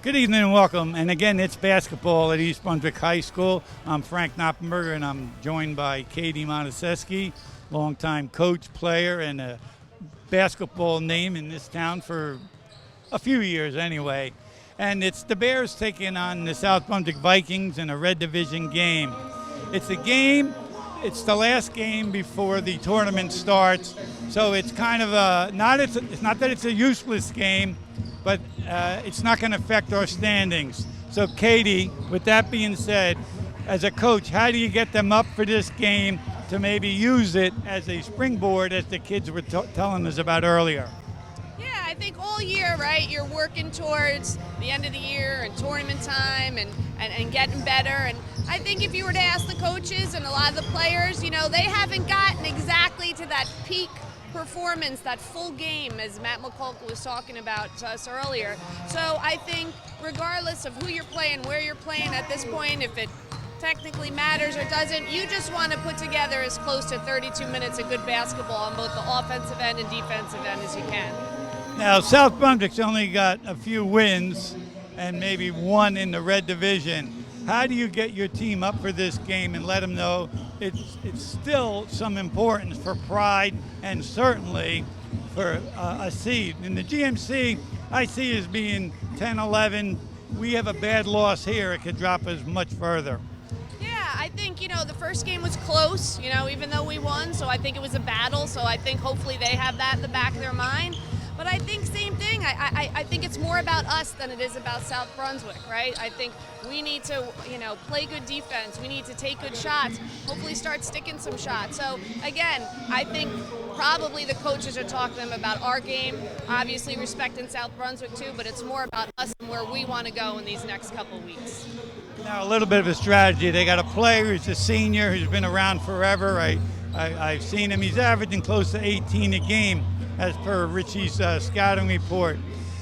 Good evening and welcome. And again, it's basketball at East Brunswick High School. I'm Frank Noppenberger, and I'm joined by Katie Motusesky, longtime coach, player, and a basketball name in this town for a few years anyway. And it's the Bears taking on the South Brunswick Vikings in a Red Division game. It's a game, it's the last game before the tournament starts, so it's kind of it's not that it's a useless game, but it's not going to affect our standings. So Katie, with that being said, as a coach, how do you get them up for this game to maybe use it as a springboard, as the kids were telling us about earlier? Yeah, I think all year, right, you're working towards the end of the year and tournament time and getting better. And I think if you were to ask the coaches and a lot of the players, you know, they haven't gotten exactly to that peak performance, that full game, as Matt McCullough was talking about to us earlier. So I think regardless of who you're playing, where you're playing at this point, if it technically matters or doesn't, you just want to put together as close to 32 minutes of good basketball on both the offensive end and defensive end as you can. Now, South Brunswick's only got a few wins and maybe one in the Red Division. How do you get your team up for this game and let them know it's still some importance for pride and certainly for a seed? In the GMC, I see as being 10-11. We have a bad loss here. It could drop us much further. Yeah, I think, you know, the first game was close, you know, even though we won. So I think it was a battle. So I think hopefully they have that in the back of their mind. But I think same thing. I think it's more about us than it is about South Brunswick, right? I think we need to, you know, play good defense. We need to take good shots, hopefully start sticking some shots. So, again, I think probably the coaches are talking to them about our game, obviously respecting South Brunswick too, but it's more about us and where we want to go in these next couple weeks. Now, a little bit of a strategy. They got a player who's a senior who's been around forever. I've seen him. He's averaging close to 18 a game, as per Richie's scouting report.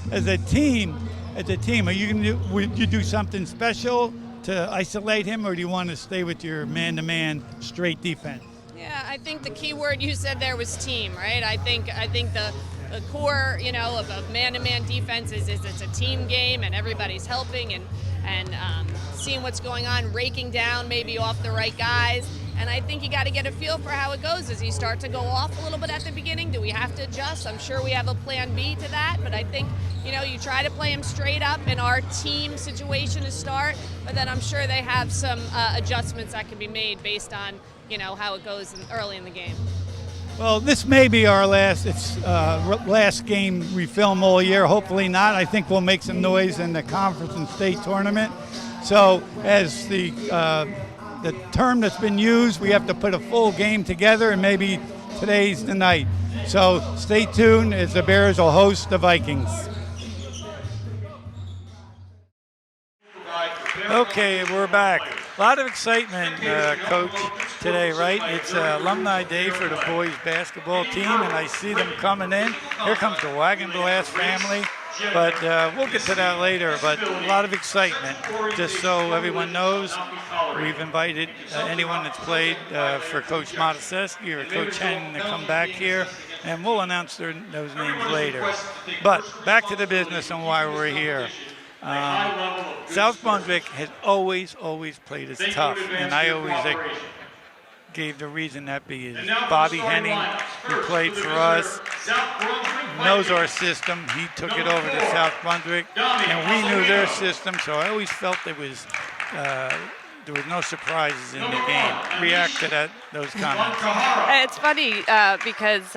As a team, are you going to would you do something special to isolate him, or do you want to stay with your man-to-man straight defense? Yeah, I think the key word you said there was team, right? I think the core, you know, of man-to-man defense is it's a team game and everybody's helping and seeing what's going on, raking down maybe off the right guys. And I think you got to get a feel for how it goes. As you start to go off a little bit at the beginning, do we have to adjust? I'm sure we have a plan B to that, but I think, you know, you try to play them straight up in our team situation to start, but then I'm sure they have some adjustments that can be made based on, you know, how it goes early in the game. Well, this may be our last game we film all year. Hopefully not. I think we'll make some noise in the conference and state tournament. So as the term that's been used, we have to put a full game together, and maybe today's the night. So stay tuned as the Bears will host the Vikings. Okay, we're back. A lot of excitement, Coach, today, right? It's Alumni Day for the boys basketball team, and I see them coming in. Here comes the Wagon Blast family. But we'll get to that later. But a lot of excitement. Just so everyone knows, we've invited anyone that's played for Coach Motusesky or Coach Henning to come back here, and we'll announce those names later. But back to the business and why we're here. South Brunswick has always played us tough, and I always gave the reason that is Bobby Henning, who played for us, knows our system. He took it over to South Brunswick, and we knew their system, so I always felt there was no surprises in the game. React to those comments. It's funny because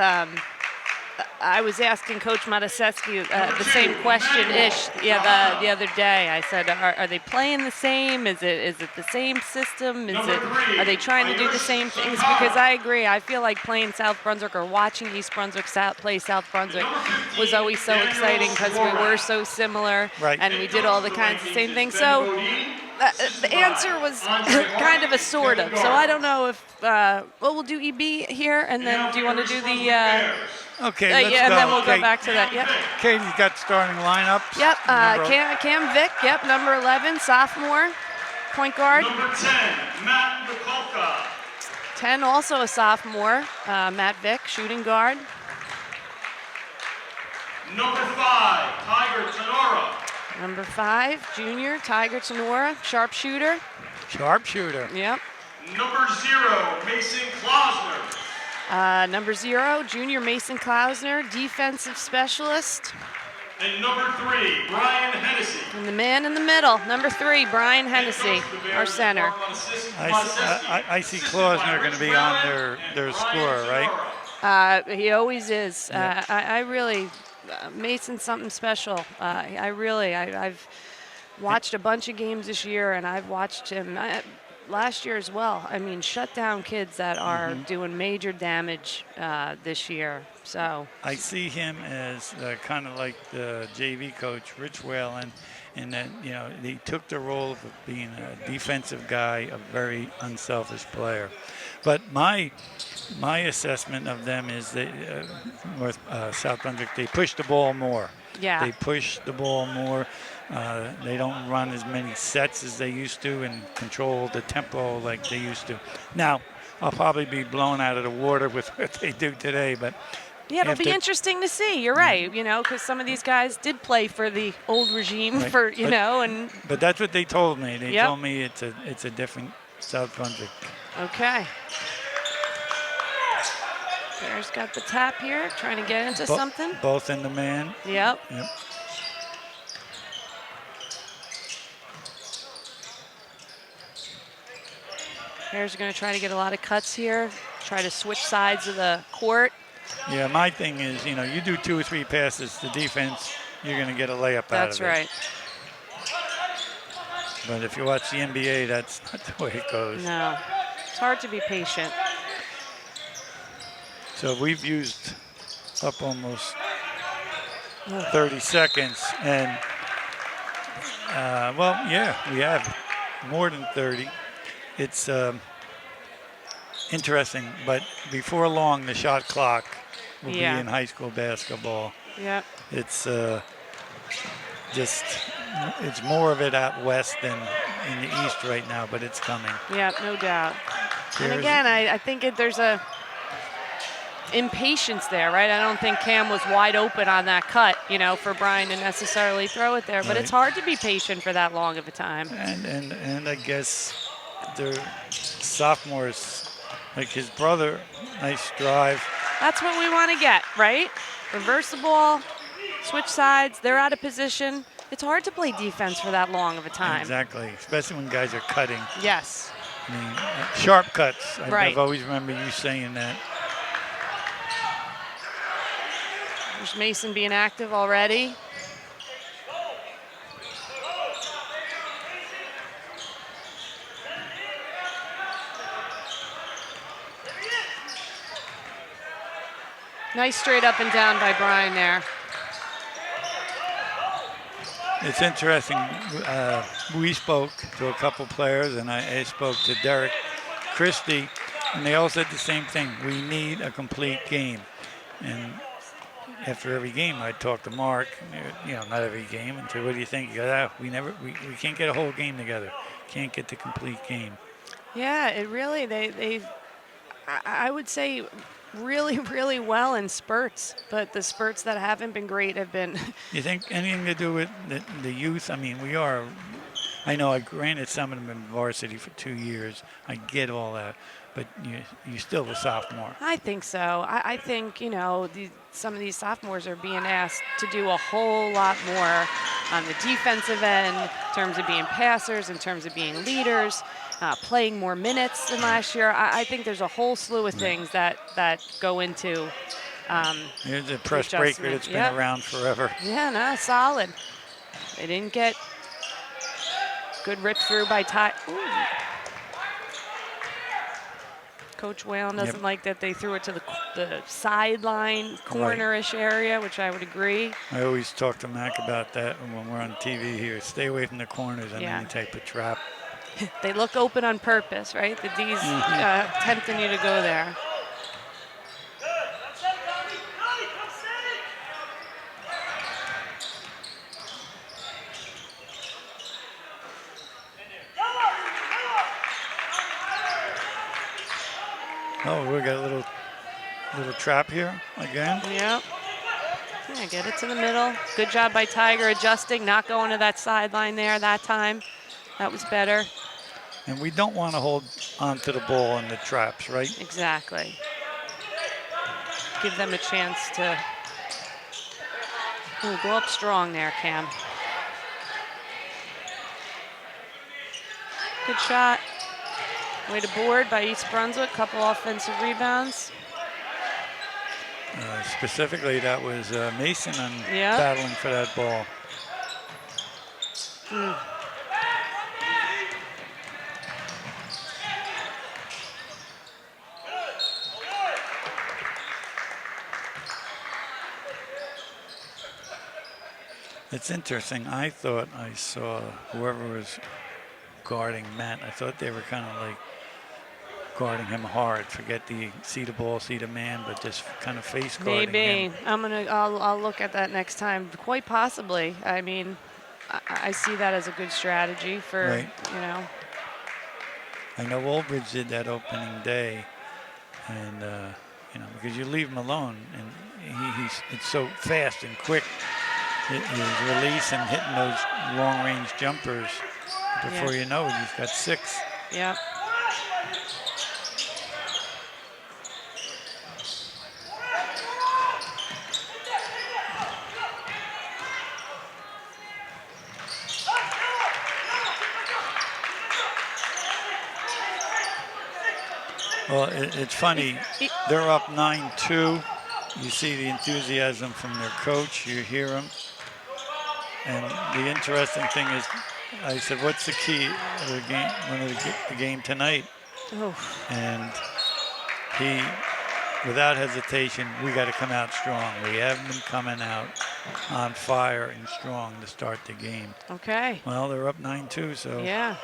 I was asking Coach Motusesky the same question-ish the other day. I said, are they playing the same? Is it the same system? Are they trying to do the same things? Because I agree. I feel like playing South Brunswick or watching East Brunswick play South Brunswick was always so exciting because we were so similar, right, and we did all the kinds of same things. So the answer was kind of a sort of. So I don't know if we'll do EB here, and then do you want to do the? Okay, let's go. And then we'll go back to that. Yep. Katie's got starting lineups. Yep. Cam Vick. Yep. Number 11, sophomore, point guard. Number 10, Matt McCullough. 10, also a sophomore, Matt Vick, shooting guard. Number 5, Tiger Tenora. Number 5, junior, Tiger Tenora, sharpshooter. Sharpshooter. Yep. Number 0, Mason Klausner. Number 0, junior Mason Klausner, defensive specialist. And number 3, Brian Hennessy. And the man in the middle, number 3, Brian Hennessy, our center. I see Klausner going to be on their score, right? He always is. Yeah. I really, Mason's something special. I've watched a bunch of games this year, and I've watched him last year as well. I mean, shut down kids that are doing major damage this year. So I see him as kind of like the JV coach, Rich Whalen, in that, you know, he took the role of being a defensive guy, a very unselfish player. But my assessment of them is that South Brunswick, they push the ball more. yeah, They push the ball more. They don't run as many sets as they used to and control the tempo like they used to. Now, I'll probably be blown out of the water with what they do today, but yeah, it'll be after- interesting to see. You're right, you know, because some of these guys did play for the old regime Right. for, But- know, and But that's what they told me. They Yep. told me it's a different South Brunswick. okay. Bears got the tap here, trying to get into Bo- something. Both in the man. Yep. Yep. Bears are going to try to get a lot of cuts here, try to switch sides of the court. Yeah, my thing is, you know, you do 2 or 3 passes to defense, you're going to get a layup out of it. That's right. But if you watch the NBA, that's not the way it goes. No, it's hard to be patient. So we've used up almost 30 seconds. And, well, yeah, we have more than 30. It's interesting, but before long, the shot clock will Yeah. be in high school basketball. Yep. It's it's more of it out west than in the east right now, but it's coming. Yep, no doubt. And Here's- again, I think there's a impatience there, right? I don't think Cam was wide open on that cut, you know, for Brian to necessarily throw it there. But it's Right. hard to be patient for that long of a time. And I guess the sophomores, like his brother, nice drive. That's what we want to get, right? Reverse the ball, switch sides. They're out of position. It's hard to play defense for that long of a time. Exactly, especially when guys are cutting. Yes. I mean, sharp cuts. Right. I've always remember you saying that. There's Mason being active already. Nice straight up and down by Brian there. It's interesting. We spoke to a couple players, and I spoke to Derek Christie, and they all said the same thing. We need a complete game. And after every game, I'd talk to Mark. You know, not every game, and say, "What do you think?" He goes, we can't get a whole game together. Can't get the complete game. Yeah, it really, I would say really, really well in spurts, but the spurts that haven't been great have been. You think anything to do with the youth? I mean, I know, granted, some of them in varsity for 2 years. I get all that, but you're still a sophomore. I think so. I think, you know, some of these sophomores are being asked to do a whole lot more on the defensive end in terms of being passers, in terms of being leaders, playing more minutes than last year. I think there's a whole slew of things that go into Here's a press breaker adjustment. that's been Yep. around forever. Yeah, no, solid. They didn't get good rip through by Ty. Ooh. Coach Whalen doesn't Yep. like that they threw it to the sideline, cornerish area, which I would agree. I always talk to Mac about that when we're on TV here. Stay away from the corners on Yeah. any type of trap. They look open on purpose, right? The D's tempting you to go there. Oh, we got a little trap here again. Yep. Yeah, get it to the middle. Good job by Tiger adjusting, not going to that sideline there that time. That was better. And we don't want to hold onto the ball in the traps, right? Exactly. Give them a chance to go up strong there, Cam. Good shot. Way to board by East Brunswick. Couple offensive rebounds. Specifically, that was Mason Yeah. battling for that ball. It's interesting. I thought I saw whoever was guarding Matt, I thought they were kind of like guarding him hard. Forget the see the ball, see the man, but just kind of face guarding him. Maybe. I'll look at that next time. Quite possibly. I mean, I see that as a good strategy for, Right. you know. I know Oldbridge did that opening day, and you know, because you leave him alone, and it's so fast and quick. His release and hitting those long-range jumpers. Before you know it, he's got 6. Yeah. Well, it's funny. They're up 9-2. You see the enthusiasm from their coach. You hear them. And the interesting thing is, I said, what's the key of the game, the game tonight? Oof. And he, without hesitation, we got to come out strong. We haven't been coming out on fire and strong to start the game. Okay. Well, they're up 9-2, so. Yeah.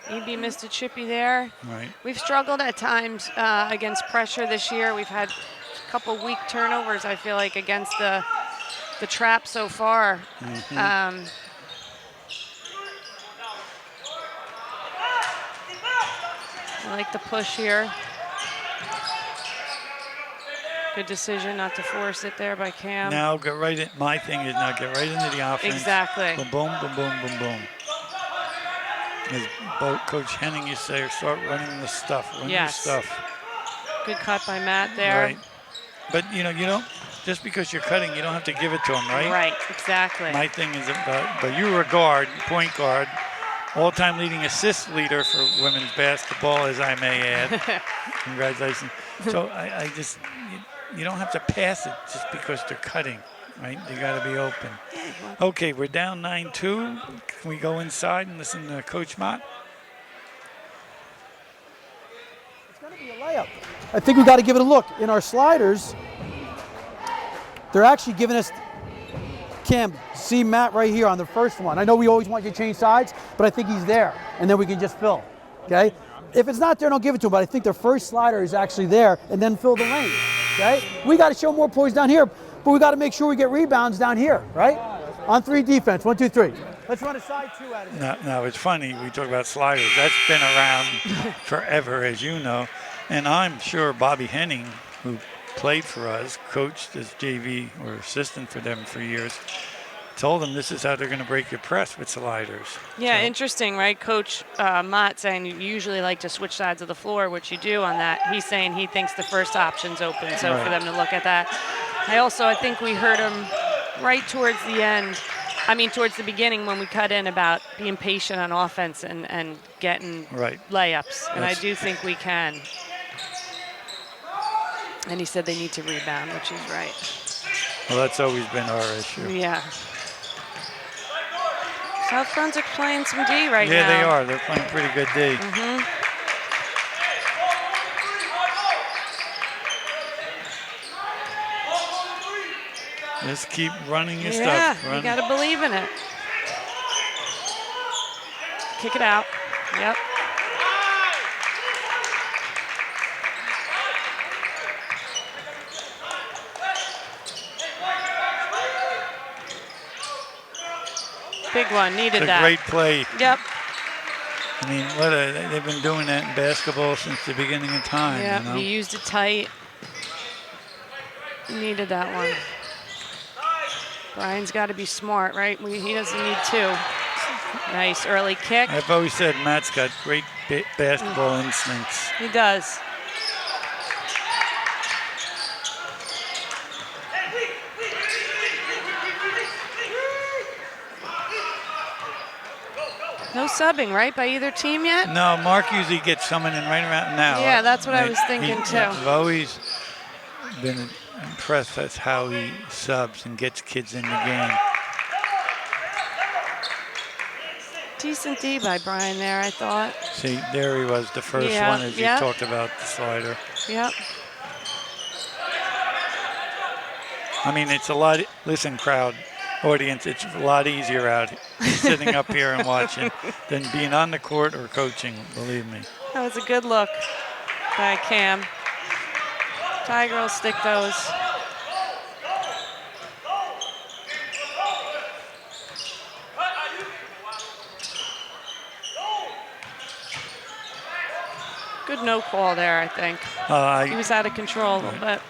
EB missed a chippy there. Right. We've struggled at times against pressure this year. We've had a couple weak turnovers, I feel like, against the trap so far. I like the push here. Good decision not to force it there by Cam. Now get right in. My thing is now get right into the offense. Exactly. Boom, boom, boom, boom, boom, boom. As Coach Henning used to say, start running the stuff. Run the stuff. Good cut by Matt there. Right. But you know, you don't. Just because you're cutting, you don't have to give it to him, right? Right, exactly. My thing is about, but you were a guard, point guard, all-time leading assist leader for women's basketball, as I may add. Congratulations. So I just, you don't have to pass it just because they're cutting, right? They got to be open. Okay, we're down 9-2. Can we go inside and listen to Coach Mott? It's going to be a layup. I think we got to give it a look. In our sliders, they're actually giving us, Cam, see Matt right here on the first one. I know we always want you to change sides, but I think he's there, and then we can just fill, okay? If it's not there, don't give it to him, but I think their first slider is actually there, and then fill the lane, okay? We got to show more poise down here, but we got to make sure we get rebounds down here, right? On 3 defense, 1, 2, 3. Let's run a side 2 out of it. Now, it's funny, we talk about sliders. That's been around forever, as you know, and I'm sure Bobby Henning, who played for us, coached as JV or assistant for them for years, told them this is how they're going to break your press with sliders. Yeah, so. Interesting, right? Coach Mott saying you usually like to switch sides of the floor, which you do on that. He's saying he thinks the first option's open, so right. for them to look at that. I think we heard him right towards the end, towards the beginning when we cut in about being patient on offense and getting layups, and I do think we can. And he said they need to rebound, which is right. Well, that's always been our issue. Yeah. South Brunswick playing some D right now. Yeah, they are. They're playing pretty good D. Just keep running your stuff. Yeah, you got to believe in it. Kick it out. Yep. Big one, needed that. Great play. Yep. I mean, they've been doing that in basketball since the beginning of time. Yeah, you know? he used it tight. Needed that one. Brian's got to be smart, right? He doesn't need two. Nice early kick. I've always said Matt's got great basketball instincts. He does. No subbing, right, by either team yet? No, Mark usually gets someone in right around now. Yeah, that's what I was thinking too. I've always been impressed with how he subs and gets kids in the game. Decent D by Brian there, I thought. See, there he was, the first one as you talked about the slider. Yep. I mean, it's a lot, listen, crowd, audience, it's a lot easier out sitting up here and watching than being on the court or coaching, believe me. That was a good look by Cam. Tiger will stick those. Good no call there, I think. He was out of control a little bit.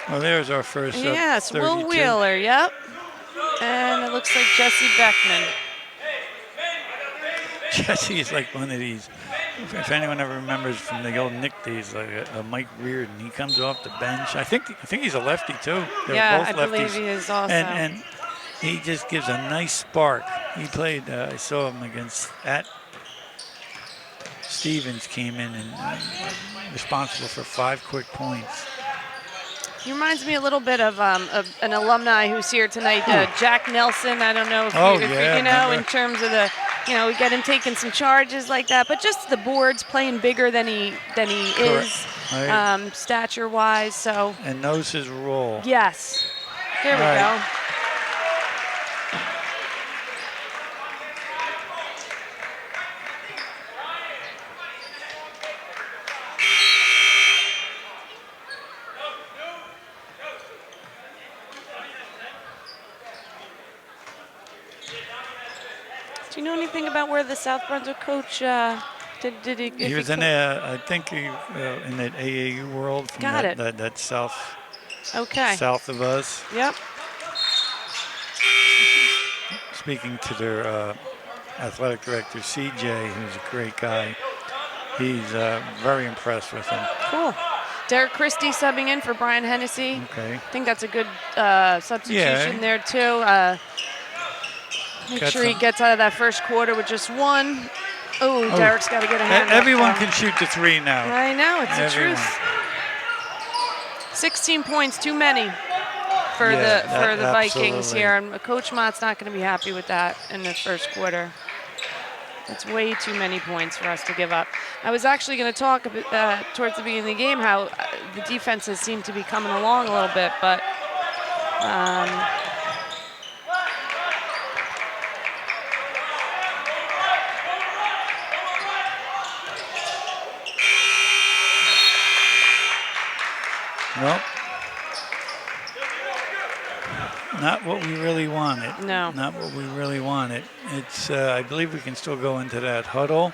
Well, there's our first. Yes, 32. Will Wheeler, yep. And it looks like Jesse Beckman. Jesse is like one of these. If anyone ever remembers from the old Nick days, like a Mike Reardon, he comes off the bench. I think he's a lefty too. They're both I lefties. believe he is also. And he just gives a nice spark. He played. I saw him at Stevens, came in and responsible for 5 quick points. He reminds me a little bit of an alumni who's here tonight, Jack Nelson. I don't know if, you know, in terms of the, we get him taking some charges like that, but just the boards playing bigger than he is, right. stature-wise. So. And knows his role. Yes. There we go. Do you know anything about where the South Brunswick coach did he? He was in I think in that AAU world from that south. Okay. South of us. Yep. Speaking to their athletic director, CJ, who's a great guy, he's very impressed with him. Cool. Derek Christie subbing in for Brian Hennessy. Okay. I think that's a good substitution there too. Make sure he gets out of that first quarter with just one. Oh, Derek's got to get a hand. Everyone can shoot the 3 now. I know, it's the truth. 16 points, too many for the Vikings here, and Coach Mott's not going to be happy with that in the first quarter. That's way too many points for us to give up. I was actually going to talk a bit, towards the beginning of the game how the defenses seem to be coming along a little bit, but nope. Not what we really wanted. No. Not what we really wanted. It's, I believe we can still go into that huddle,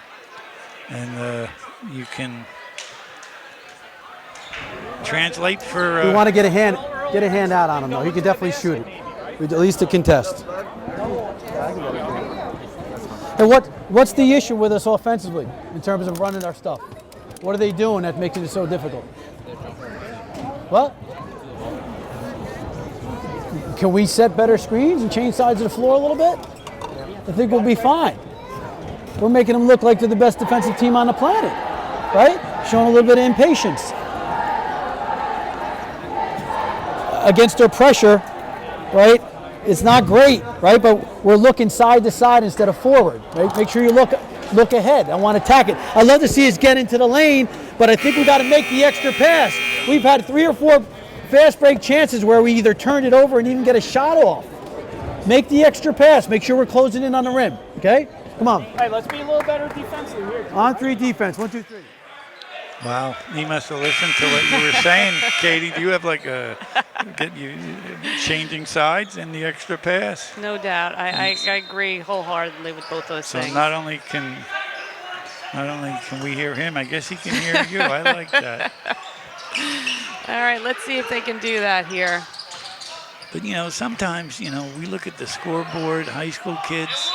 and you can translate for. We want to get a hand out on him though. He could definitely shoot it, at least a contest. And what's the issue with us offensively in terms of running our stuff? What are they doing that makes it so difficult? Well, can we set better screens and change sides of the floor a little bit? I think we'll be fine. We're making them look like they're the best defensive team on the planet, right? Showing a little bit of impatience against their pressure, right? It's not great, right? But we're looking side to side instead of forward, right? Make sure you look ahead. I want to attack it. I'd love to see us get into the lane, but I think we got to make the extra pass. We've had 3 or 4 fast break chances where we either turned it over and even get a shot off. Make the extra pass. Make sure we're closing in on the rim, okay? Come on. All right, let's be a little better defensively here. On 3 defense. 1, 2, 3. Wow, he must have listened to what you were saying, Katie. Do you have like changing sides in the extra pass? no doubt. I agree wholeheartedly with both those things. So not only can Not only can we hear him, I guess he can hear you. I like that. All right, let's see if they can do that here. But, you know, sometimes, you know, we look at the scoreboard, high school kids.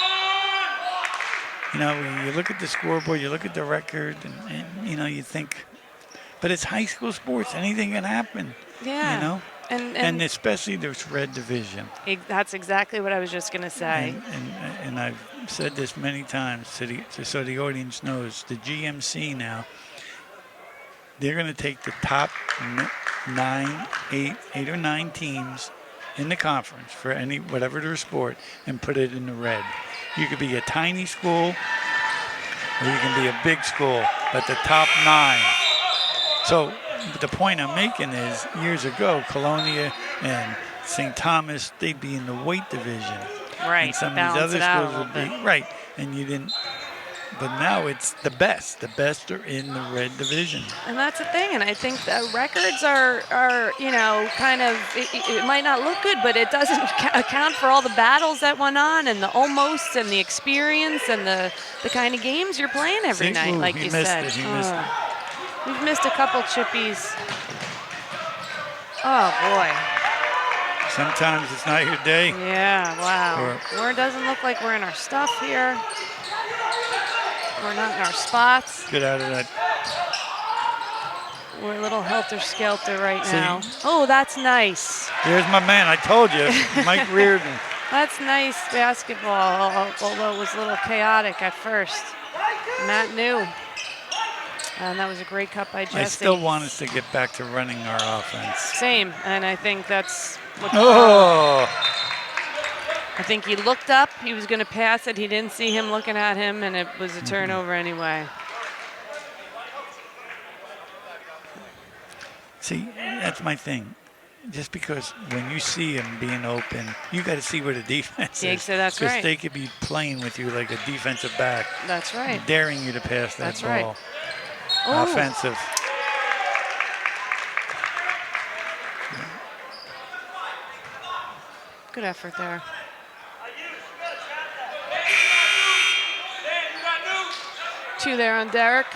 You know, you look at the scoreboard, you look at the record, and you know, you think, but it's high school sports. Anything can happen. Yeah. You know? And especially this red division. That's exactly what I was just going to say. And I've said this many times so the audience knows, the GMC now, they're going to take the top 8 or 9 teams in the conference for whatever their sport and put it in the red. You could be a tiny school or you can be a big school, but the top 9. So the point I'm making is years ago, Colonia and St. Thomas, they'd be in the weight division. Right, And some of balance these it out other a schools would little be, bit. right, and you didn't. But now it's the best. The best are in the red division. And that's the thing, and I think the records are you know, kind of, it might not look good, but it doesn't account for all the battles that went on and the almosts and the experience and the kind of games you're playing every night, like he you missed said. it. He missed it. We've missed a couple chippies. Oh, boy. Sometimes it's not your day. Yeah, wow. It doesn't look like we're in our stuff here. We're not in our spots. Get out of that. We're a little helter-skelter right now. Oh, that's nice. Here's my man. I told you, Mike Reardon. That's nice basketball, although it was a little chaotic at first. Matt knew. And that was a great cut by Jesse. I still want us to get back to running our offense. Same, and I think that's what. Oh! I think he looked up. He was going to pass it. He didn't see him looking at him, and it was a turnover anyway. See, that's my thing. Just because when you see him being open, you got to see where the defense Yeah, is. so that's right. Because they could be playing with you like a defensive back. That's right. Daring you to pass that That's ball. right. Oh. Offensive. Good effort there. Two there on Derek.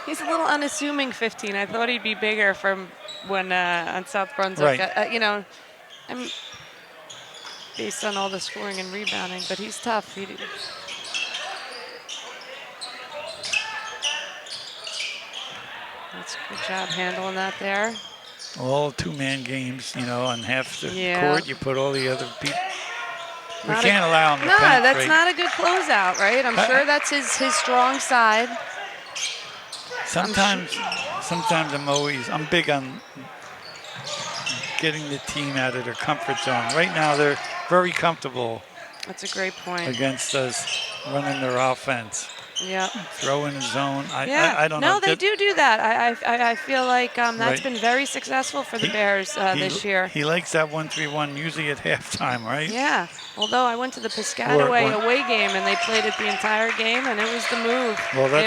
He's a little unassuming 15. I thought he'd be bigger from when on South Brunswick. Right. You know, based on all the scoring and rebounding, but he's tough. That's a good job handling that there. All 2-man games, you know, on half the Yeah. court, you put all the other people. We Not can't allow him to No, penetrate. that's not a good closeout, right? I'm sure that's his strong side. Sometimes I'm big on getting the team out of their comfort zone. Right now, they're very comfortable That's a great point. against us running their offense. Yeah. Throw in the zone. Yeah. I don't know. No, they do that. I feel like that's Right. been very successful for the Bears this year. He likes that 1-3-1 usually at halftime, right? Yeah. Although I went to the Piscataway Or- away game and they played it the entire game and it was the move. Well, they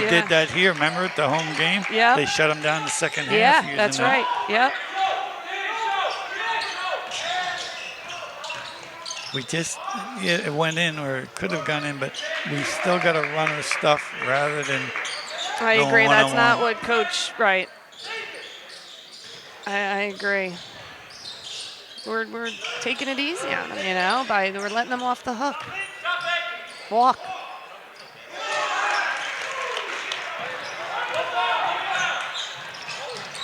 yeah. did that here. Remember at the home game? Yeah. They shut them down the second half. Yeah, using that's that. right. Yep. We just, it went in or it could have gone in, but we still got to run our stuff rather than I going agree. That's not one-on-one. what Coach. Right. I agree. We're taking it easy on them, you know, we're letting them off the hook. Walk.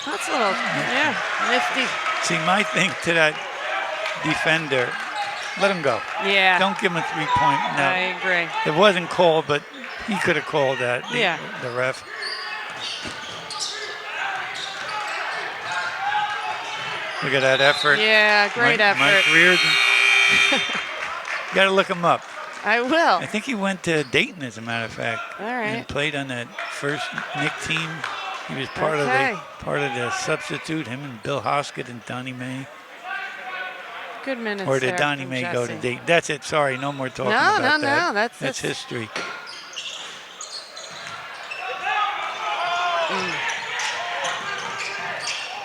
That's a little, nifty. See, my thing to that defender, let him go. Yeah. Don't give him a 3-point. No, I agree. it wasn't called, but he could have called that. Yeah. The ref. Look at that effort. Yeah, great effort. Mike Reardon. You got to look him up. I will. I think he went to Dayton, as a matter of fact. All right. And played on that first Nick team. He was part of the substitute. Him and Bill Hoskett and Donnie May. Good minutes. Or did there Donnie from May go to Jesse. Dayton? That's it. Sorry, no more talking No, about no, that. no, that's history.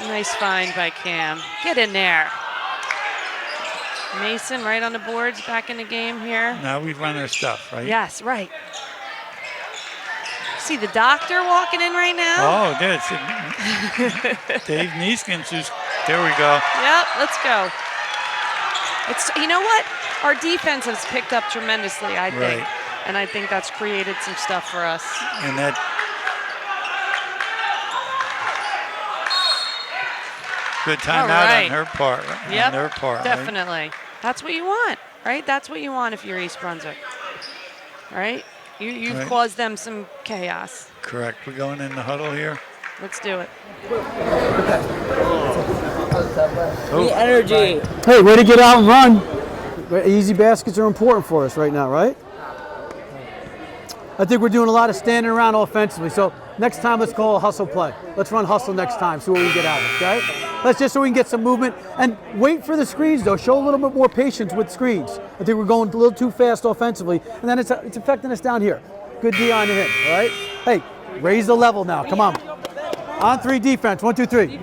Nice find by Cam. Get in there. Mason right on the boards, back in the game here. Now we run our stuff, right? Yes, right. See the doctor walking in right now? Oh, there's Dave Neeskins. There we go. Yep, let's go. It's, you know what? Our defense has picked up tremendously, I think. Right. And I think that's created some stuff for us. And that good timeout on her part. Yep, on their part, definitely. That's what you want, right? That's what you want if you're East Brunswick, right? You've Right. caused them some chaos. Correct. We're going in the huddle here. Let's do it. The energy. Hey, way to get out and run. Easy baskets are important for us right now, right? I think we're doing a lot of standing around offensively. So next time, let's call a hustle play. Let's run hustle next time, see what we can get out of it, okay? Let's just so we can get some movement. And wait for the screens, though. Show a little bit more patience with screens. I think we're going a little too fast offensively, and then it's affecting us down here. Good D on the hit, all right? Hey, raise the level now. Come on. On 3 defense. 1, 2, 3.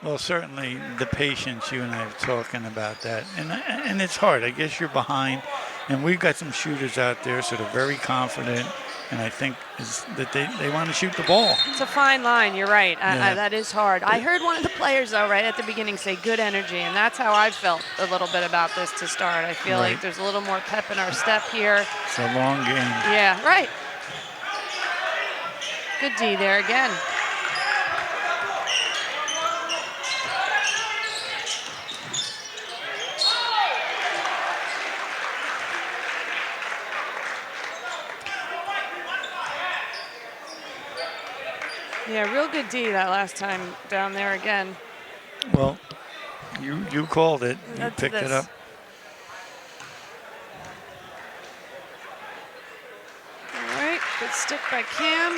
Well, certainly the patience, you and I are talking about that. And it's hard. I guess you're behind. And we've got some shooters out there, so they're very confident. And I think that they want to shoot the ball. It's a fine line. You're right. Yeah. That is hard. I heard one of the players, though, right at the beginning say good energy. And that's how I felt a little bit about this to start. I feel like there's a little more pep in our step here. It's a long game. Yeah, right. Good D there again. Yeah, real good D that last time down there again. Well, you called it. You That's picked it this. up. All right, good stick by Cam.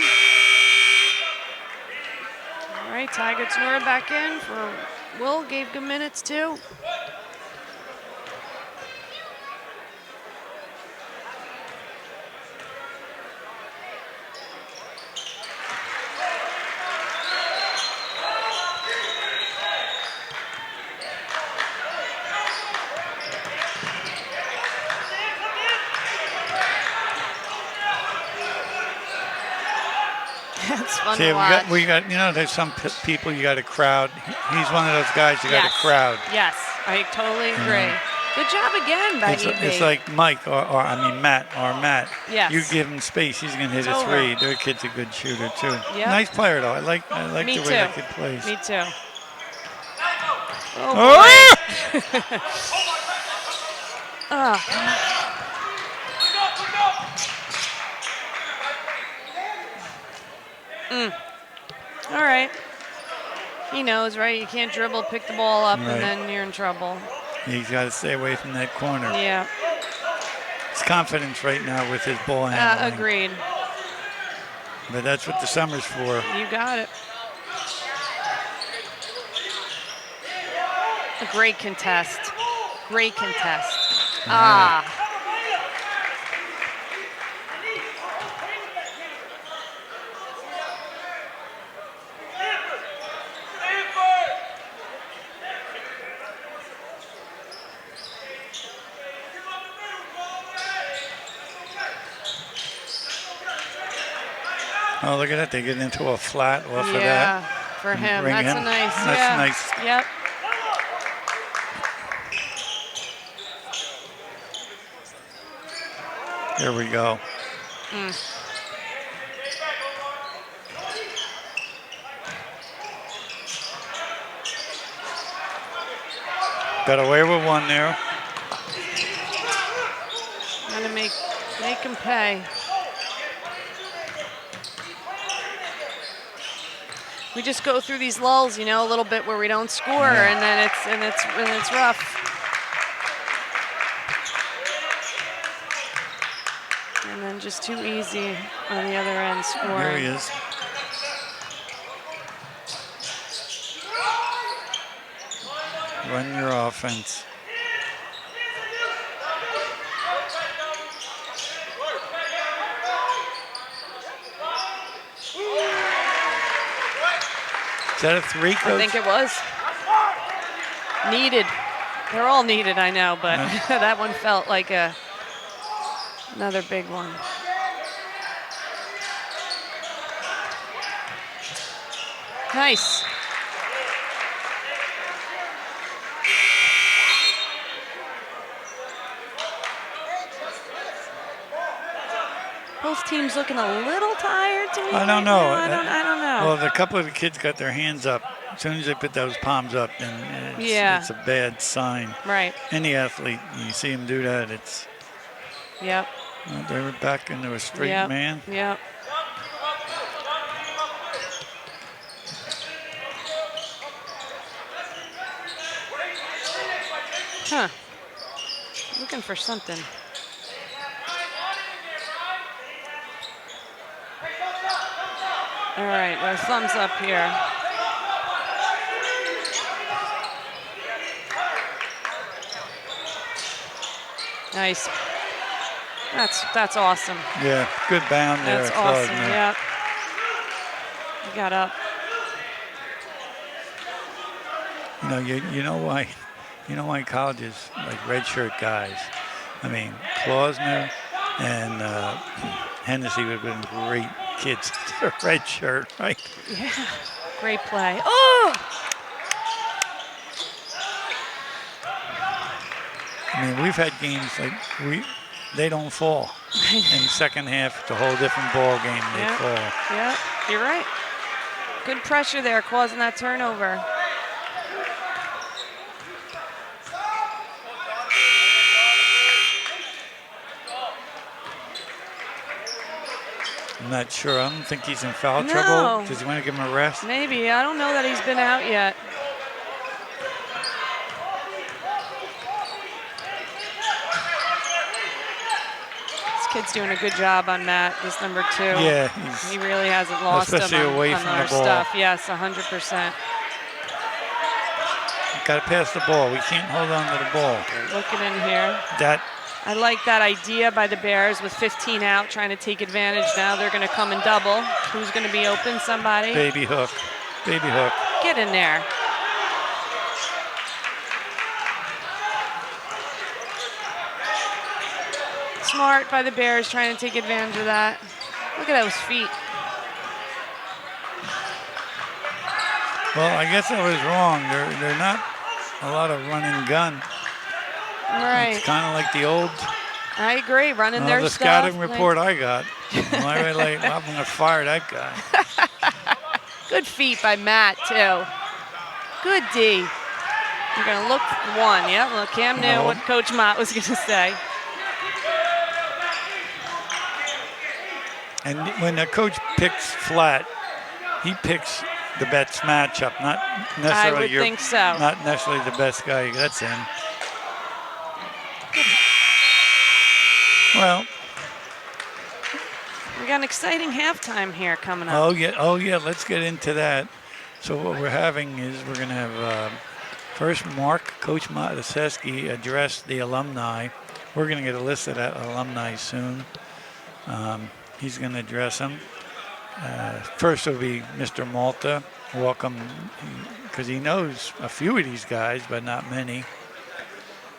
All right, Tiger Tenora back in for Will, gave good minutes too. It's fun See, to watch. we got, you know, there's some people you got to crowd. He's one of those guys you got to crowd. Yes, I totally agree. Good job again by EB. It's like Mike or Matt. Yes. You give him space, he's gonna hit a over. 3. Their kid's a good shooter too. Yep. Nice player though. I like Me the way too. that kid plays. Me too. Oh, Oh! oh. All right. He knows, right? You can't dribble, pick the ball up, Right. and then you're in trouble. He's got to stay away from that corner. Yeah, His confidence right now with his ball handling. agreed. But that's what the summer's for. You got it. A great contest. Great contest. Ah. Oh, look at that. They get into a flat off of Yeah, that. for him. Bring That's him. a nice. That's yeah. nice. Yep. There we go. Got away with one there. Gotta make him pay. We just go through these lulls, you know, a little bit where we don't score, and then it's rough. And then just too easy on the other end scoring. There he is. Run your offense. Is that a 3, Coach? I think it was. needed. They're all needed, I know, but that one felt like another big one. Nice. Both teams looking a little tired to me. I don't know. I don't know. Well, a couple of the kids got their hands up. As soon as they put those palms up, then it's a bad sign. Right. Any athlete, you see them do that, it's. Yep. Well, they were back into a straight man. Yep. Huh. Looking for something. All right, well, thumbs up here. Nice. That's awesome. Yeah, good bound there. That's awesome. Yep. You got up. You know why colleges like redshirt guys. I mean, Klausner and Hennessy would have been great kids to redshirt, right? Yeah. Great play. Oh! I mean, we've had games like they don't fall. In the second half, it's a whole different ball game. They fall. Yeah, you're right. Good pressure there, causing that turnover. I'm not sure. I don't think he's in foul trouble. Does he want to give him a rest? Maybe. I don't know that he's been out yet. This kid's doing a good job on Matt, this number 2. Yeah. He really hasn't lost him especially away on from our the ball. stuff. Yes, 100%. Got to pass the ball. We can't hold on to the ball. Looking in here. I like that idea by the Bears with 15 out, trying to take advantage. Now they're going to come and double. Who's going to be open? Somebody? Baby hook. Baby hook. Get in there. Smart by the Bears, trying to take advantage of that. Look at those feet. Well, I guess I was wrong. They're not a lot of run and gun. Right. It's kind of like the old. I agree. Running their the stuff. scouting report I got. I'm going to fire that guy. Good feet by Matt, too. Good D. You're going to look one. Yeah, well, Cam knew what Coach Mott was going to say. And when the coach picks flat, he picks the best matchup, not necessarily I would think so. Not necessarily the best guy that's in. Well, we got an exciting halftime here coming up. Oh yeah. Let's get into that. So what we're having is we're going to have first Coach Motusesky address the alumni. We're going to get a list of that alumni soon. He's going to address them. First will be Mr. Malta. Welcome, because he knows a few of these guys, but not many.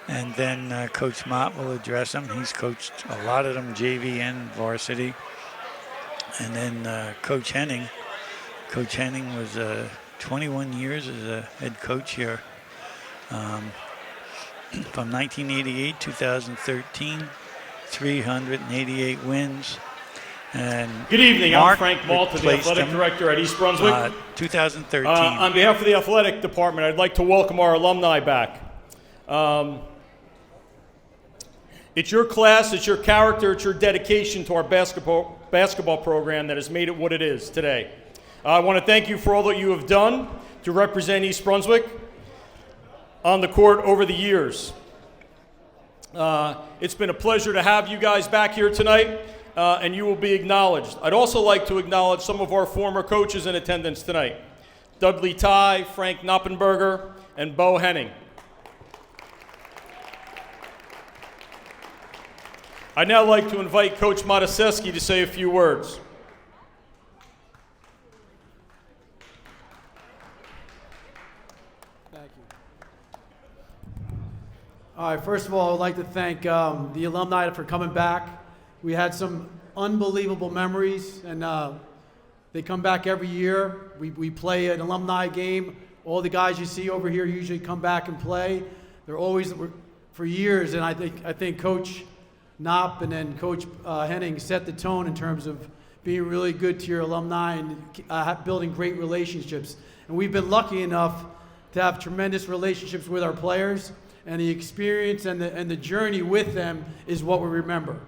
And then Coach Mott will address them. He's coached a lot of them, JV and varsity. And then Coach Henning. Coach Henning was 21 years as a head coach here. From 1988, 2013, 388 wins. And good evening, Mark I'm Frank Malta, the athletic director at East Brunswick. 2013. On behalf of the athletic department, I'd like to welcome our alumni back. It's your class, it's your character, it's your dedication to our basketball program that has made it what it is today. I want to thank you for all that you have done to represent East Brunswick on the court over the years. It's been a pleasure to have you guys back here tonight, and you will be acknowledged. I'd also like to acknowledge some of our former coaches in attendance tonight. Dudley Ty, Frank Noppenberger, and Bo Henning. I'd now like to invite Coach Motusesky to say a few words. Thank you. All right, first of all, I'd like to thank the alumni for coming back. We had some unbelievable memories, and they come back every year. We play an alumni game. All the guys you see over here usually come back and play. They're always, for years, and I think Coach Knopp and then Coach Henning set the tone in terms of being really good to your alumni and building great relationships. And we've been lucky enough to have tremendous relationships with our players, and the experience and the journey with them is what we remember.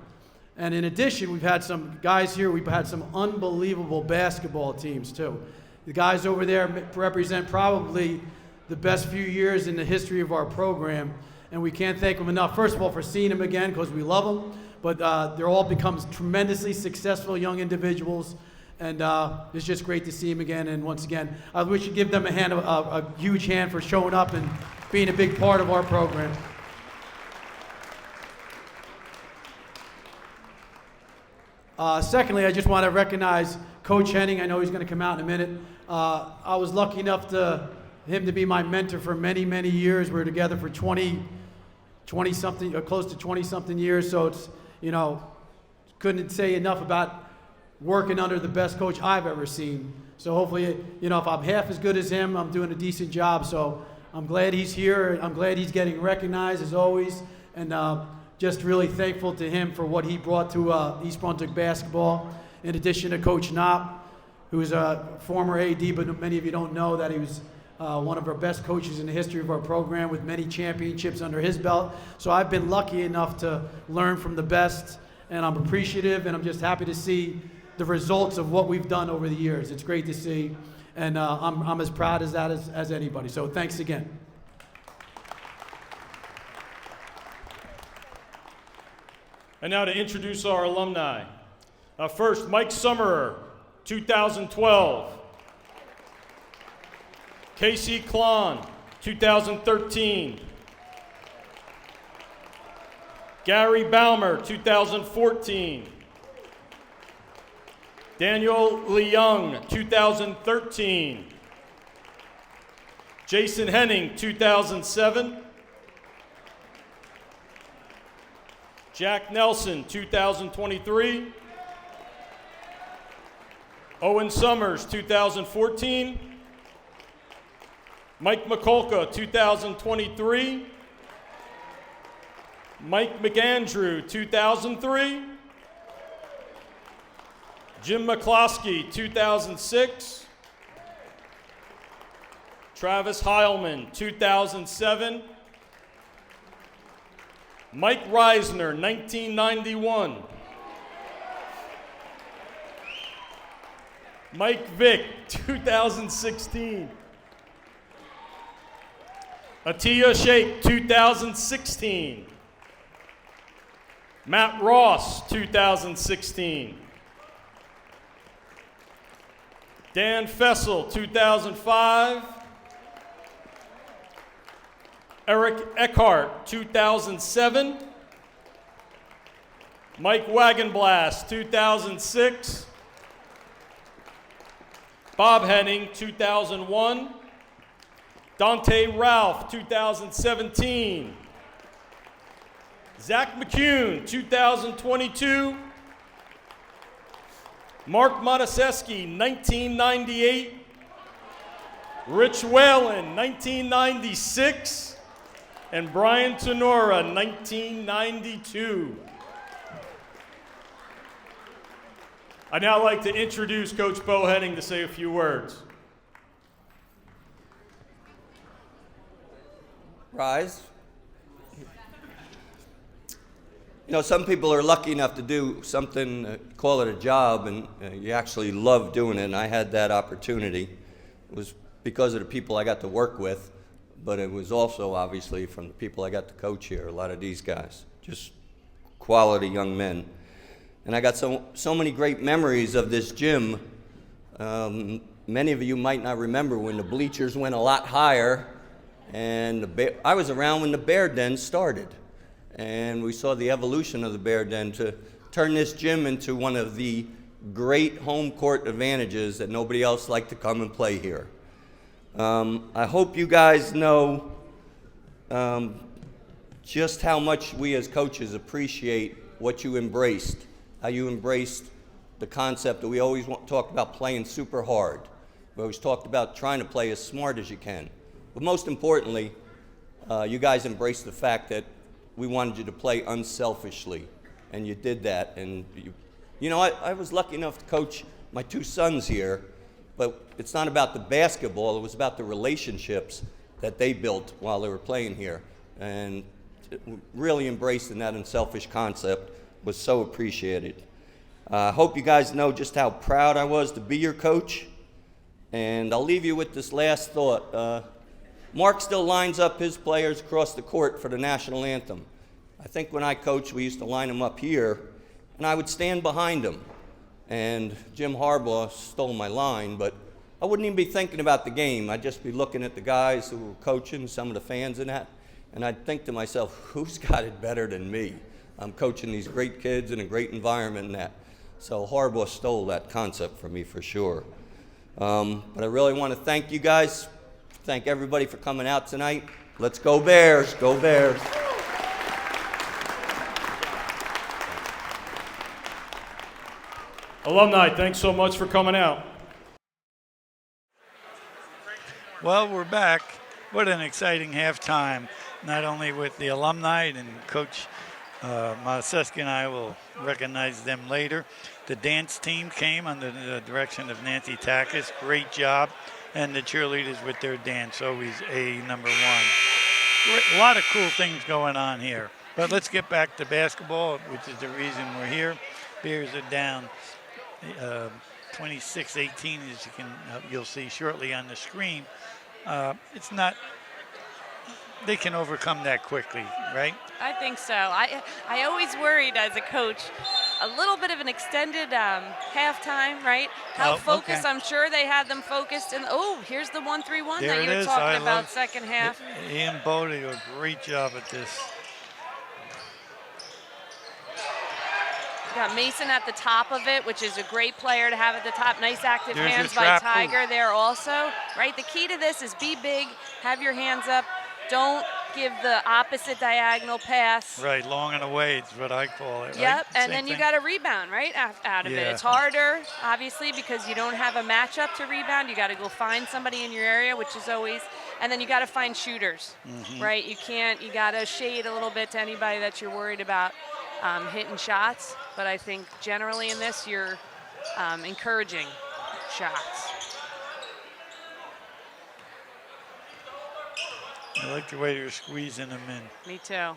And in addition, we've had some guys here, we've had some unbelievable basketball teams too. The guys over there represent probably the best few years in the history of our program, and we can't thank them enough, first of all, for seeing them again, because we love them, but they're all become tremendously successful young individuals, and it's just great to see them again. And once again, I wish you'd give them a huge hand for showing up and being a big part of our program. Secondly, I just want to recognize Coach Henning. I know he's going to come out in a minute. I was lucky enough to him to be my mentor for many, many years. We were together for 20-something, close to 20-something years. So it's, couldn't say enough about working under the best coach I've ever seen. So hopefully, if I'm half as good as him, I'm doing a decent job. So I'm glad he's here. I'm glad he's getting recognized as always. And just really thankful to him for what he brought to East Brunswick basketball. In addition to Coach Knopp, who is a former AD, but many of you don't know that he was one of our best coaches in the history of our program with many championships under his belt. So I've been lucky enough to learn from the best, and I'm appreciative, and I'm just happy to see the results of what we've done over the years. It's great to see, and I'm as proud as that as anybody. So thanks again. And now to introduce our alumni. First, Mike Summerer, 2012. Casey Klon, 2013. Gary Baumer, 2014. Daniel Leung, 2013. Jason Henning, 2007. Jack Nelson, 2023. Owen Summers, 2014. Mike McCulka, 2023. Mike McAndrew, 2003. Jim McCloskey, 2006. Travis Heilman, 2007. Mike Reisner, 1991. Mike Vick, 2016. Atiya Sheikh, 2016. Matt Ross, 2016. Dan Fessel, 2005. Eric Eckhart, 2007. Mike Wagenblast, 2006. Bob Henning, 2001. Dante Ralph, 2017. Zach McCune, 2022. Mark Motusesky, 1998. Rich Whalen, 1996. And Brian Tenora, 1992. I'd now like to introduce Coach Bo Henning to say a few words. Rise. Some people are lucky enough to do something, call it a job, and you actually love doing it, and I had that opportunity. It was because of the people I got to work with, but it was also obviously from the people I got to coach here, a lot of these guys, just quality young men. And I got so many great memories of this gym. Many of you might not remember when the bleachers went a lot higher, and I was around when the Bear Den started. And we saw the evolution of the Bear Den to turn this gym into one of the great home court advantages that nobody else liked to come and play here. I hope you guys know just how much we as coaches appreciate what you embraced, how you embraced the concept that we always talked about playing super hard. We always talked about trying to play as smart as you can. But most importantly, you guys embraced the fact that we wanted you to play unselfishly, and you did that. And you know, I was lucky enough to coach my 2 sons here, but it's not about the basketball, it was about the relationships that they built while they were playing here. And really embracing that unselfish concept was so appreciated. I hope you guys know just how proud I was to be your coach. And I'll leave you with this last thought. Mark still lines up his players across the court for the national anthem. I think when I coached, we used to line them up here, and I would stand behind them. And Jim Harbaugh stole my line, but I wouldn't even be thinking about the game. I'd just be looking at the guys who were coaching, some of the fans and that, and I'd think to myself, who's got it better than me? I'm coaching these great kids in a great environment and that. So Harbaugh stole that concept from me for sure. But I really want to thank you guys, thank everybody for coming out tonight. Let's go Bears, go Bears. Alumni, thanks so much for coming out. Well, we're back. What an exciting halftime, not only with the alumni, and Coach Motusesky and I will recognize them later. The dance team came under the direction of Nancy Takis. Great job. And the cheerleaders with their dance, always number 1. A lot of cool things going on here. But let's get back to basketball, which is the reason we're here. Bears are down 26-18, as you'll see shortly on the screen. It's not, they can overcome that quickly, right? I think so. I always worried as a coach, a little bit of an extended halftime, right? How focused, okay. I'm sure they had them focused. And here's the 1-3-1 that you were talking about second half. Ian Bodie did a great job at this. Got Mason at the top of it, which is a great player to have at the top. Nice active hands by Tiger there also. Right, the key to this is be big, have your hands up. Don't give the opposite diagonal pass. Right, long and away is what I call it. Yep, right? and then you got to rebound, right, out of it. It's harder, obviously, because you don't have a matchup to rebound. You got to go find somebody in your area, which is always, and then you got to find shooters, right? You got to shade a little bit to anybody that you're worried about hitting shots. But I think generally in this, you're encouraging shots. I like the way you're squeezing them in. Me too.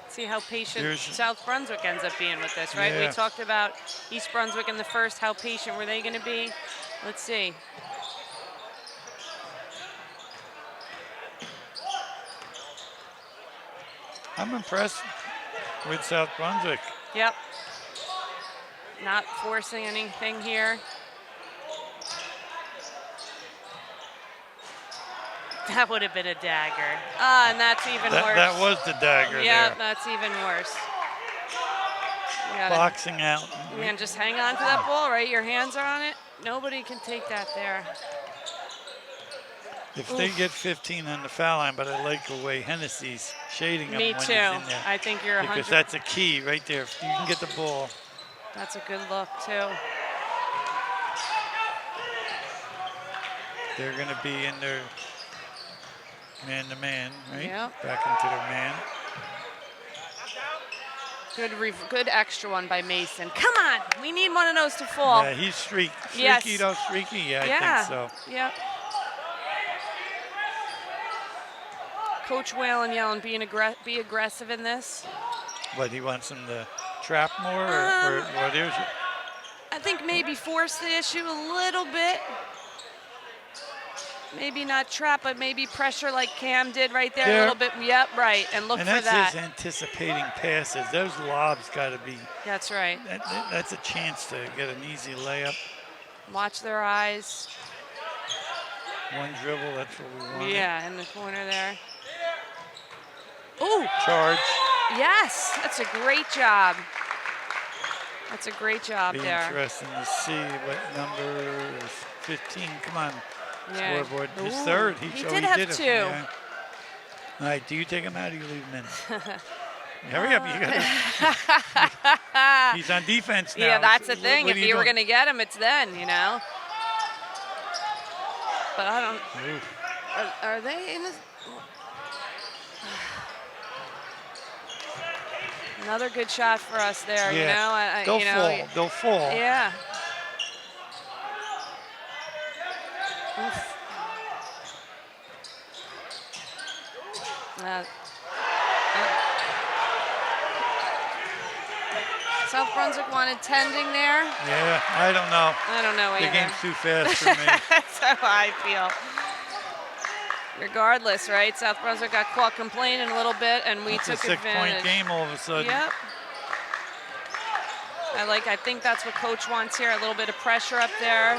See how patient South Brunswick ends up being with this, right? Yeah. We talked about East Brunswick in the first. How patient were they going to be? Let's see. I'm impressed with South Brunswick. Yep. Not forcing anything here. That would have been a dagger. And that's even worse. That was the dagger yeah, there. that's even worse. Boxing out. Man, just hang on to that ball, right? Your hands are on it. Nobody can take that there. If they get 15 on the foul line, but I like the way Hennessy's shading them. Me when too. he's in there. I think you're 100%. Because that's a key right there. If you can get the ball. That's a good look too. They're going to be in their man-to-man, right? Yep. Back into their man. Good extra one by Mason. Come on, we need one of those to fall. Yeah, he's streaky yes. though, streaky. Yeah, I think so. Yep. Coach Whalen yelling, be aggressive in this. What, he wants them to trap more, or what is it? I think maybe force the issue a little bit. Maybe not trap, but maybe pressure like Cam did right there a little bit. Yep, right, and look for that. And that's his anticipating passes. Those lobs got to be. That's right. That's a chance to get an easy layup. Watch their eyes. One dribble, that's what we want. Yeah, in the corner there. Ooh. Charge. Yes, that's a great job. That's a great job Be there. interesting to see what number is 15. Come on, Yeah. scoreboard. His Ooh, third. he So did he have did it. 2. Yeah. All right, do you take him out or you leave him in? Hurry up, you gotta. He's on defense now. Yeah, that's So the thing. what If are you were doing? going to get him, it's then, you know. But I don't. Ooh. Are they in this? Another good shot for us there, you know. They'll you know, fall. They'll fall. Yeah. Oof. South Brunswick wanted tending there. Yeah, I don't know. I don't know either. The game's too fast for me. That's how I feel. Regardless, right? South Brunswick got caught complaining a little bit, and we It's took a 6-point advantage. game all of a sudden. Yep. I think that's what Coach wants here, a little bit of pressure up there.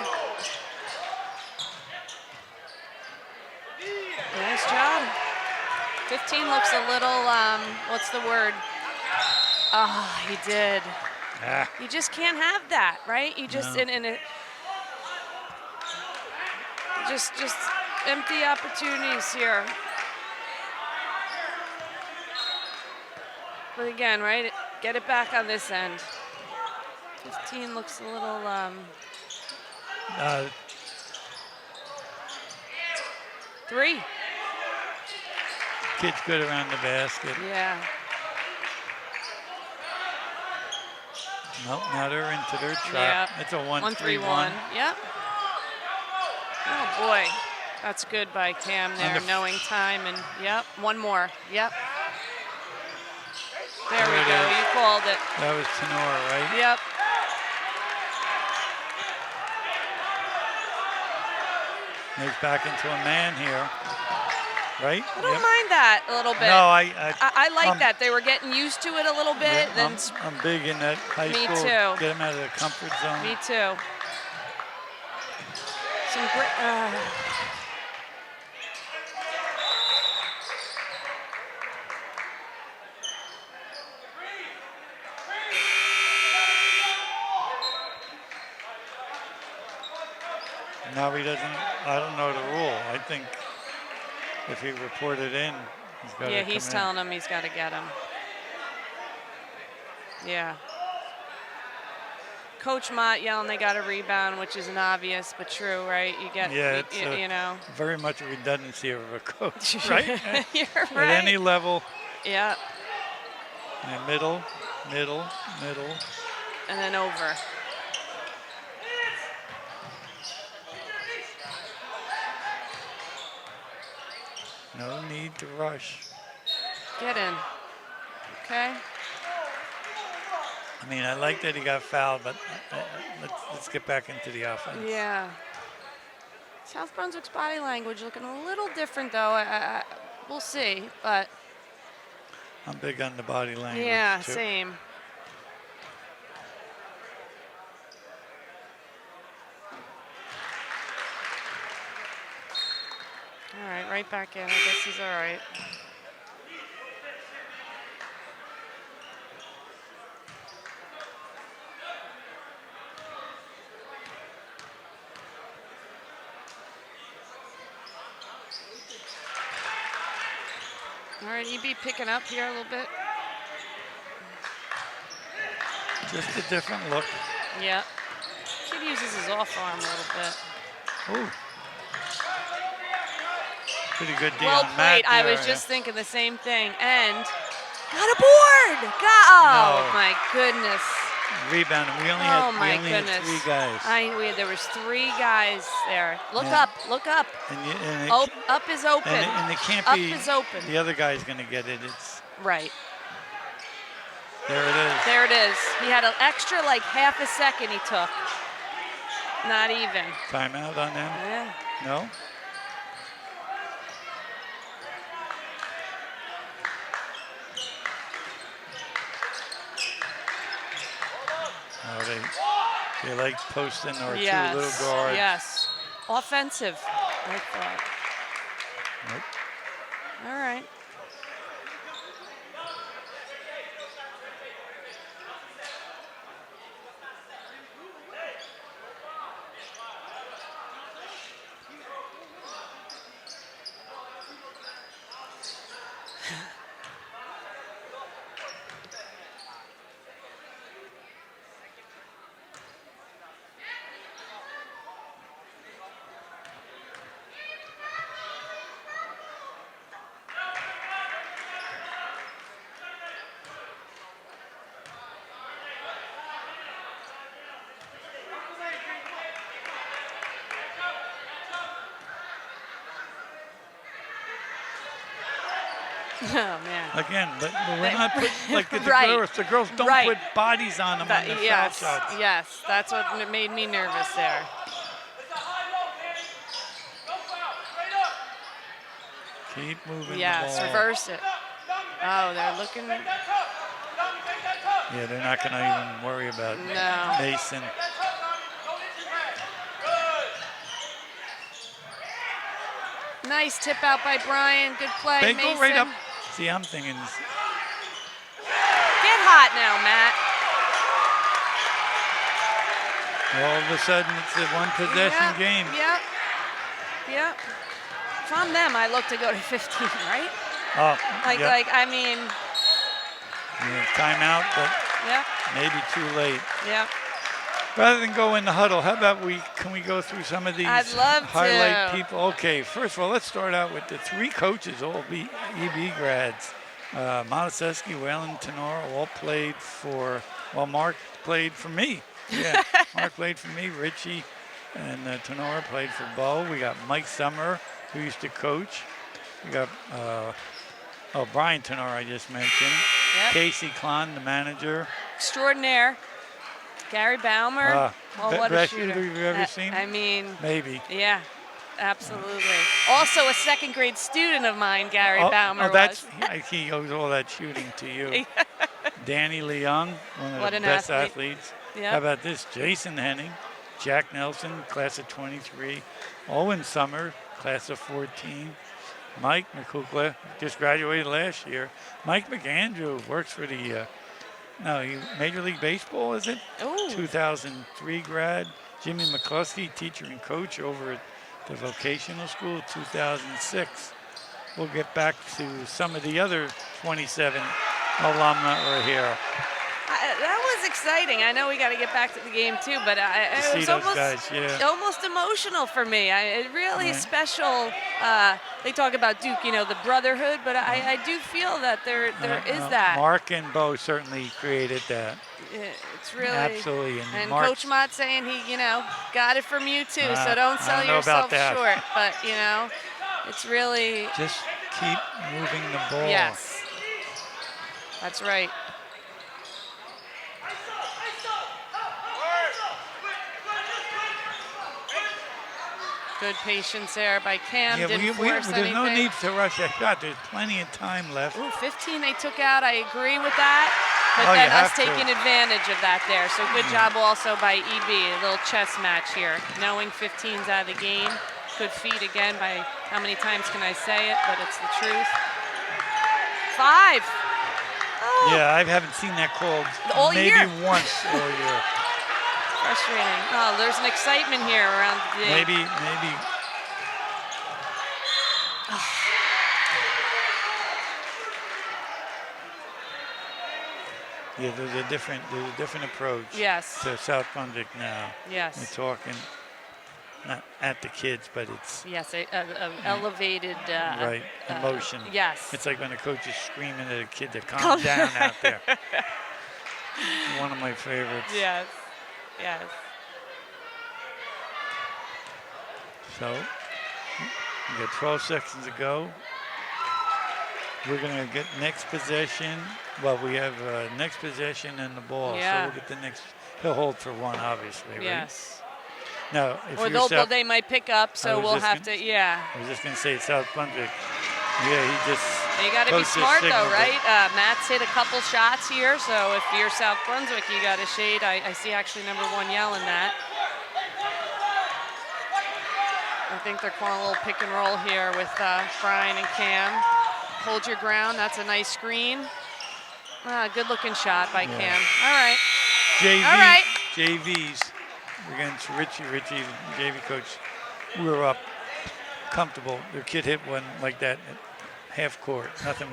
Nice job. 15 looks a little, what's the word? Oh, he did. Ah. You just can't have that, right? You just, No. and it, just empty opportunities here. But again, right, get it back on this end. 15 looks a little, Uh, 3. kid's good around the basket. Yeah. Nope, now they're into their trap. Yep. It's a 1-3-1. 1-3-1. Yep. Oh boy, that's good by Cam there, knowing time and yep. One more. Yep. There we There it go. is. You called it. That was Tenora, right? Yep. He's back into a man here, right? I don't mind that a little bit. No, I like that. They were getting used to it a little bit. Yeah, Then I'm big in that high Me school. too. Get him out of the comfort zone. me too. Some great. Now he doesn't. I don't know the rule. I think if he reported in, he's got to Yeah, come he's in. telling him he's got to get him. Yeah. Coach Mott yelling they got a rebound, which isn't obvious but true, right? You get, Yeah, it's you know. very much a redundancy of a coach, right? You're At right. any level, Yeah, middle, and then over. no need to rush. Get in. Okay. I mean, I like that he got fouled, but let's get back into the offense. Yeah. South Brunswick's body language looking a little different, though. We'll see, but I'm big on the body language. yeah, too. same. All right, right back in. I guess he's all right. All right, EB picking up here a little bit. Just a different look. Yeah. Kid uses his off arm a little bit. Ooh. Pretty good D Well on Matt played. I there, was yeah. just thinking the same thing. And got a board. Oh, No. my goodness. Rebounding. We only Oh, had, my we only had goodness. 3 guys. There was 3 guys there. Look Yeah. up. Look up. And it, Up is open. and it can't Up be is open. the other guy's going to get it. It's Right. there it is. There it is. He had an extra like half a second he took. Not even. Timeout on them? Yeah. No? Oh, they like posting or Yes. 2 little guards. Yes. Offensive, I thought. Nope. All right. Oh man. Again, but we're not putting, like the Right. girls. The girls don't Right. put bodies on them on the Yes, foul shots. yes, that's what made me nervous there. Keep moving Yes, the ball. reverse it. Oh, they're looking. Yeah, they're not going to even worry about No. Mason. Nice tip out by Brian. Good play, They Mason. go right up. See, I'm thinking, Get hot now, Matt. all of a sudden, it's a one-possession Yep, game. Yep. Yep. If I'm them, I look to go to 15, right? Oh, Like, yeah. I mean, Yeah, timeout, but yep, maybe too late. yep. Rather than go in the huddle, how about can we go through some of these I'd love highlight to. people? Okay, first of all, let's start out with the three coaches, all EB grads. Motusesky, Whalen, Tenora, all played for, well, Mark played for me. Yeah, Mark played for me, Richie and Tenora played for Bo. We got Mike Summer, who used to coach. We got, Brian Tenora, I just mentioned. Yep. Casey Klon, the manager. Extraordinaire. Gary Baumer. What a best shooter. shooter you've ever seen? I mean, Maybe. yeah, absolutely. Also a second grade student of mine, Gary Baumer that's was. he owes all that shooting to you. Danny Leung, one of What the an best athlete. athletes. Yep. How about this? Jason Henning, Jack Nelson, class of 23. Owen Summer, class of 14. Mike McCookla, just graduated last year. Mike McAndrew works for the Major League Baseball, is it? Ooh. 2003 grad. Jimmy McCluskey, teacher and coach over at the vocational school, 2006. We'll get back to some of the other 27 alumni that were here. That was exciting. I know we got to get back to the game too, but it see was those almost, guys, yeah. almost emotional for me. It really Right. special. They talk about Duke, the brotherhood, but I do feel that there is that. Mark and Bo certainly created that. It's really Absolutely. And Mark, Coach Mott saying he, got it from you too, so don't I sell don't know yourself about that. short. But it's really just keep moving the ball. yes, that's right. Good patience there by Cam. Yeah, Didn't force there's no anything. need to rush that shot. There's plenty of time left. Ooh, 15 they took out. I agree with that. But Oh, you then us have to. taking advantage of that there. So good job also by EB. A little chess match here. Knowing 15's out of the game. Good feed again by how many times can I say it, but it's the truth. 5. Oh, Yeah, I haven't seen that called All maybe year. once all year. frustrating. Oh, there's an excitement here around the Maybe. Yeah, there's a different approach. Yes. To South Brunswick now. Yes. We're talking not at the kids, but it's Yes, a elevated right emotion. Yes. It's like when a coach is screaming at a kid to calm down out there. One of my favorites. Yes. Yes. So we got 12 seconds to go. We're gonna get next possession. Well, we have next possession and the ball. Yeah. So we'll get the next. He'll hold for one, obviously, right? Yes. Now, if Or you're South, they might pick up, so was we'll just have gonna- to. Yeah. I was just gonna say South Brunswick. Yeah, he just. You got to be coach just smart though, signaled it. right? Matt's hit a couple shots here, so if you're South Brunswick, you got to shade. I see actually number 1 yelling that. I think they're calling a little pick and roll here with Brian and Cam. Hold your ground. That's a nice screen. Good looking shot by Yeah. Cam. All right. JV, All right. JVs against Richie, the JV coach. We were up comfortable. Their kid hit one like that at half court. Nothing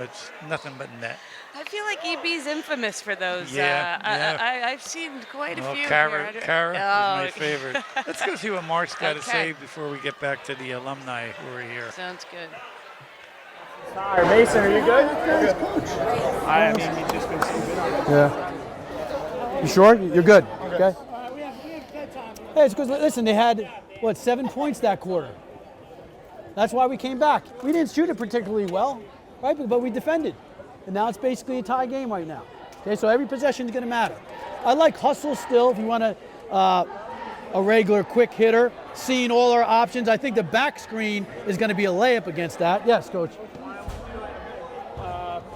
but net. I feel like EB's infamous for those. Yeah, yeah. I've seen quite a Well, few Kara here. is my Oh, favorite. Let's go see what Mark's got to Okay. say before we get back to the alumni who are here. Sounds good. Hi, Mason, are you good? I mean, he's just been so good on it. Yeah. You sure? You're good. Okay. Hey, it's because listen, they had 7 points that quarter. That's why we came back. We didn't shoot it particularly well. right? But we defended. And now it's basically a tie game right now. Okay, so every possession is going to matter. I like hustle still if you want a regular quick hitter, seeing all our options. I think the back screen is going to be a layup against that. Yes, Coach.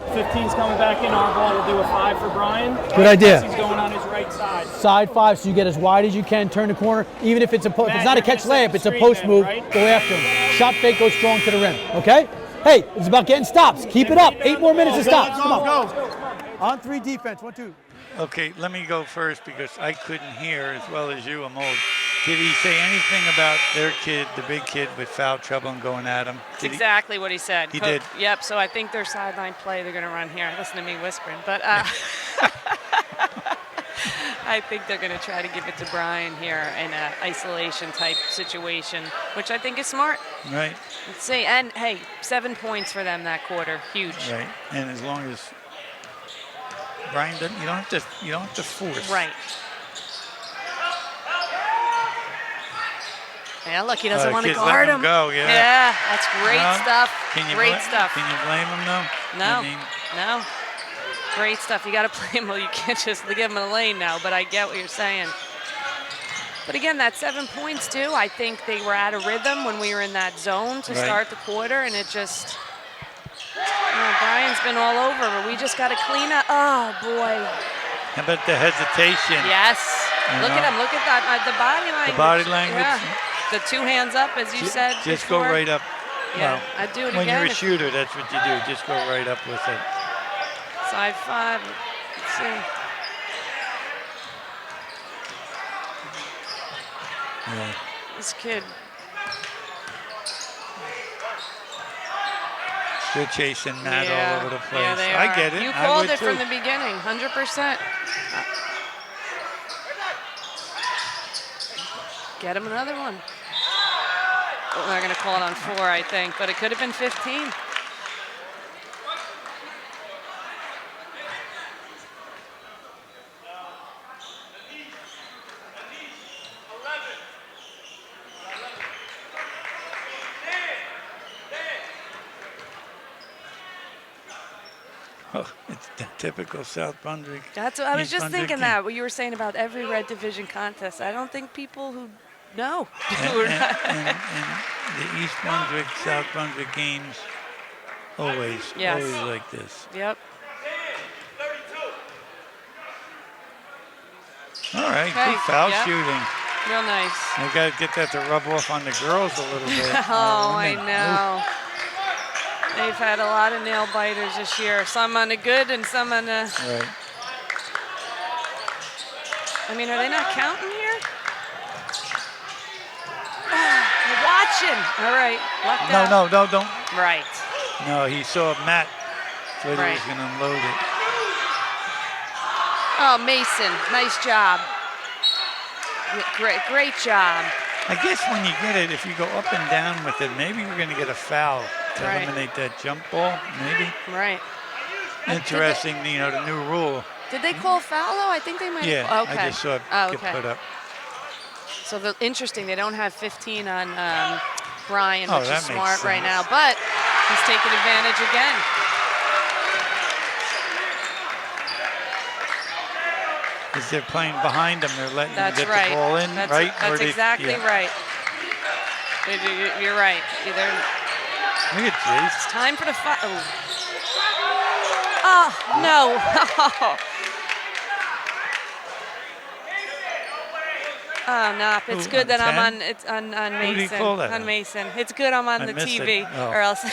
15's coming back in our ball. We'll do a 5 for Brian. Good idea. He's going on his right side. Side 5, so you get as wide as you can, turn the corner. Even if it's if it's not a catch layup, it's a post move, go after him. Shot fake, go strong to the rim, okay? Hey, it's about getting stops. Keep it up. 8 more minutes of stops. Come on. On 3 defense, 1, 2. Okay, let me go first because I couldn't hear as well as you. I'm old. Did he say anything about their kid, the big kid, with foul trouble and going at him? That's exactly what he said. He did? Yep, so I think their sideline play, they're going to run here. Listen to me whispering. But I think they're going to try to give it to Brian here in an isolation type situation, which I think is smart. Right. Let's see. And, hey, 7 points for them that quarter. Huge. Right. And as long as Brian doesn't, you don't have to force. Right. Yeah, look, he doesn't want to guard him. Go, yeah. Yeah, that's great stuff. Great stuff. Can you blame him, though? No, I mean, no. Great stuff. You got to play him. Well, you can't just give him a lane now, but I get what you're saying. But again, that 7 points, too, I think they were out of rhythm when we were in that zone to start the quarter, and it just, Brian's been all over, but we just got to clean up. Oh, boy. How about the hesitation? Yes. Look at him. Look at that. The body language. The body language. Yeah. The 2 hands up, as you said Just before. go right up. Yeah, well, I'd do it when again. When you're a shooter, that's what you do. Just go right up with it. Side 5. Let's see. Yeah. This kid. They're chasing Matt all over the place. Yeah, they I are. get it. You I called would it too. from the beginning, 100%. Get him another one. Oh, they're going to call it on 4, I think, but it could have been 15. Oh, it's the typical South Brunswick. That's what I was East just Brunswick thinking game. that, what you were saying about every Red Division contest. I don't think people who know. And the East Brunswick, South Brunswick games, always like this. Yep. All right, Okay, good foul yep. shooting. Real nice. We got to get that to rub off on the girls a little bit. Oh, I know. They've had a lot of nail biters this year. Some on the good and some on the... Right. I mean, are they not counting here? Oh, you're watching. All right. Left out. No, don't. Right. No, he saw Matt. Thought he Right. was going to unload it. Oh, Mason, nice job. Great job. I guess when you get it, if you go up and down with it, maybe we're going to get a foul to Right. eliminate that jump ball. Maybe. Right. Interesting, the new rule. Did they call foul, though? I think they might Yeah, have. Okay. I just saw it Oh, get okay. put up. So interesting, they don't have 15 on Brian, Oh, which that is makes smart right sense. now, but he's taking advantage again. As they're playing behind them, they're letting That's them get right. the ball in, That's, right? That's exactly right. You're right. Either Look at Jace. it's time for the foul. Oh, no. Oh, no. It's Who, good on that I'm 10? on. It's on Who did he Mason. call that On on? Mason. It's good I'm on I the missed it. TV, Oh. or else.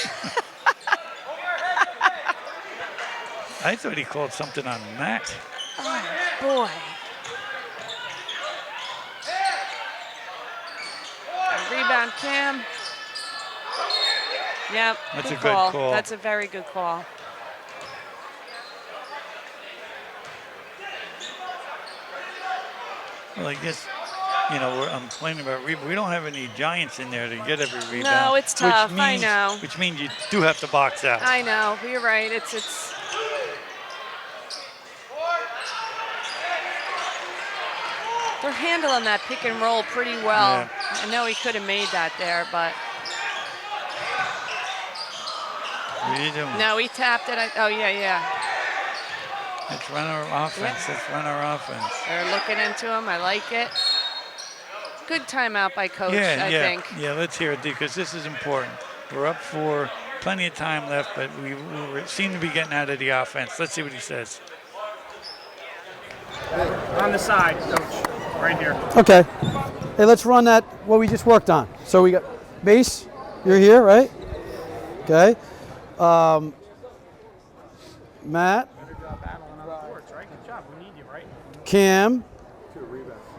I thought he called something on Matt. Oh, boy. Rebound, Cam. Yep. That's a good call. That's a very good call. Well, I guess, I'm complaining about rebound. We don't have any giants in there to get every rebound. No, it's tough. I know. Which means you do have to box out. I know. You're right. It's. They're handling that pick and roll pretty well. Yeah. I know he could have made that there, but What are you doing? No, he tapped it. Oh, yeah. Let's run our offense. Yeah. Let's run our offense. They're looking into him. I like it. Good timeout by Coach, I think. Yeah, let's hear it because this is important. We're up 4, plenty of time left, but we seem to be getting out of the offense. Let's see what he says. On the side, coach. Right here. Okay. Hey, let's run that, what we just worked on. So we got Mace, you're here, right? Okay. Matt, Right? Good job. We need you, right? Cam,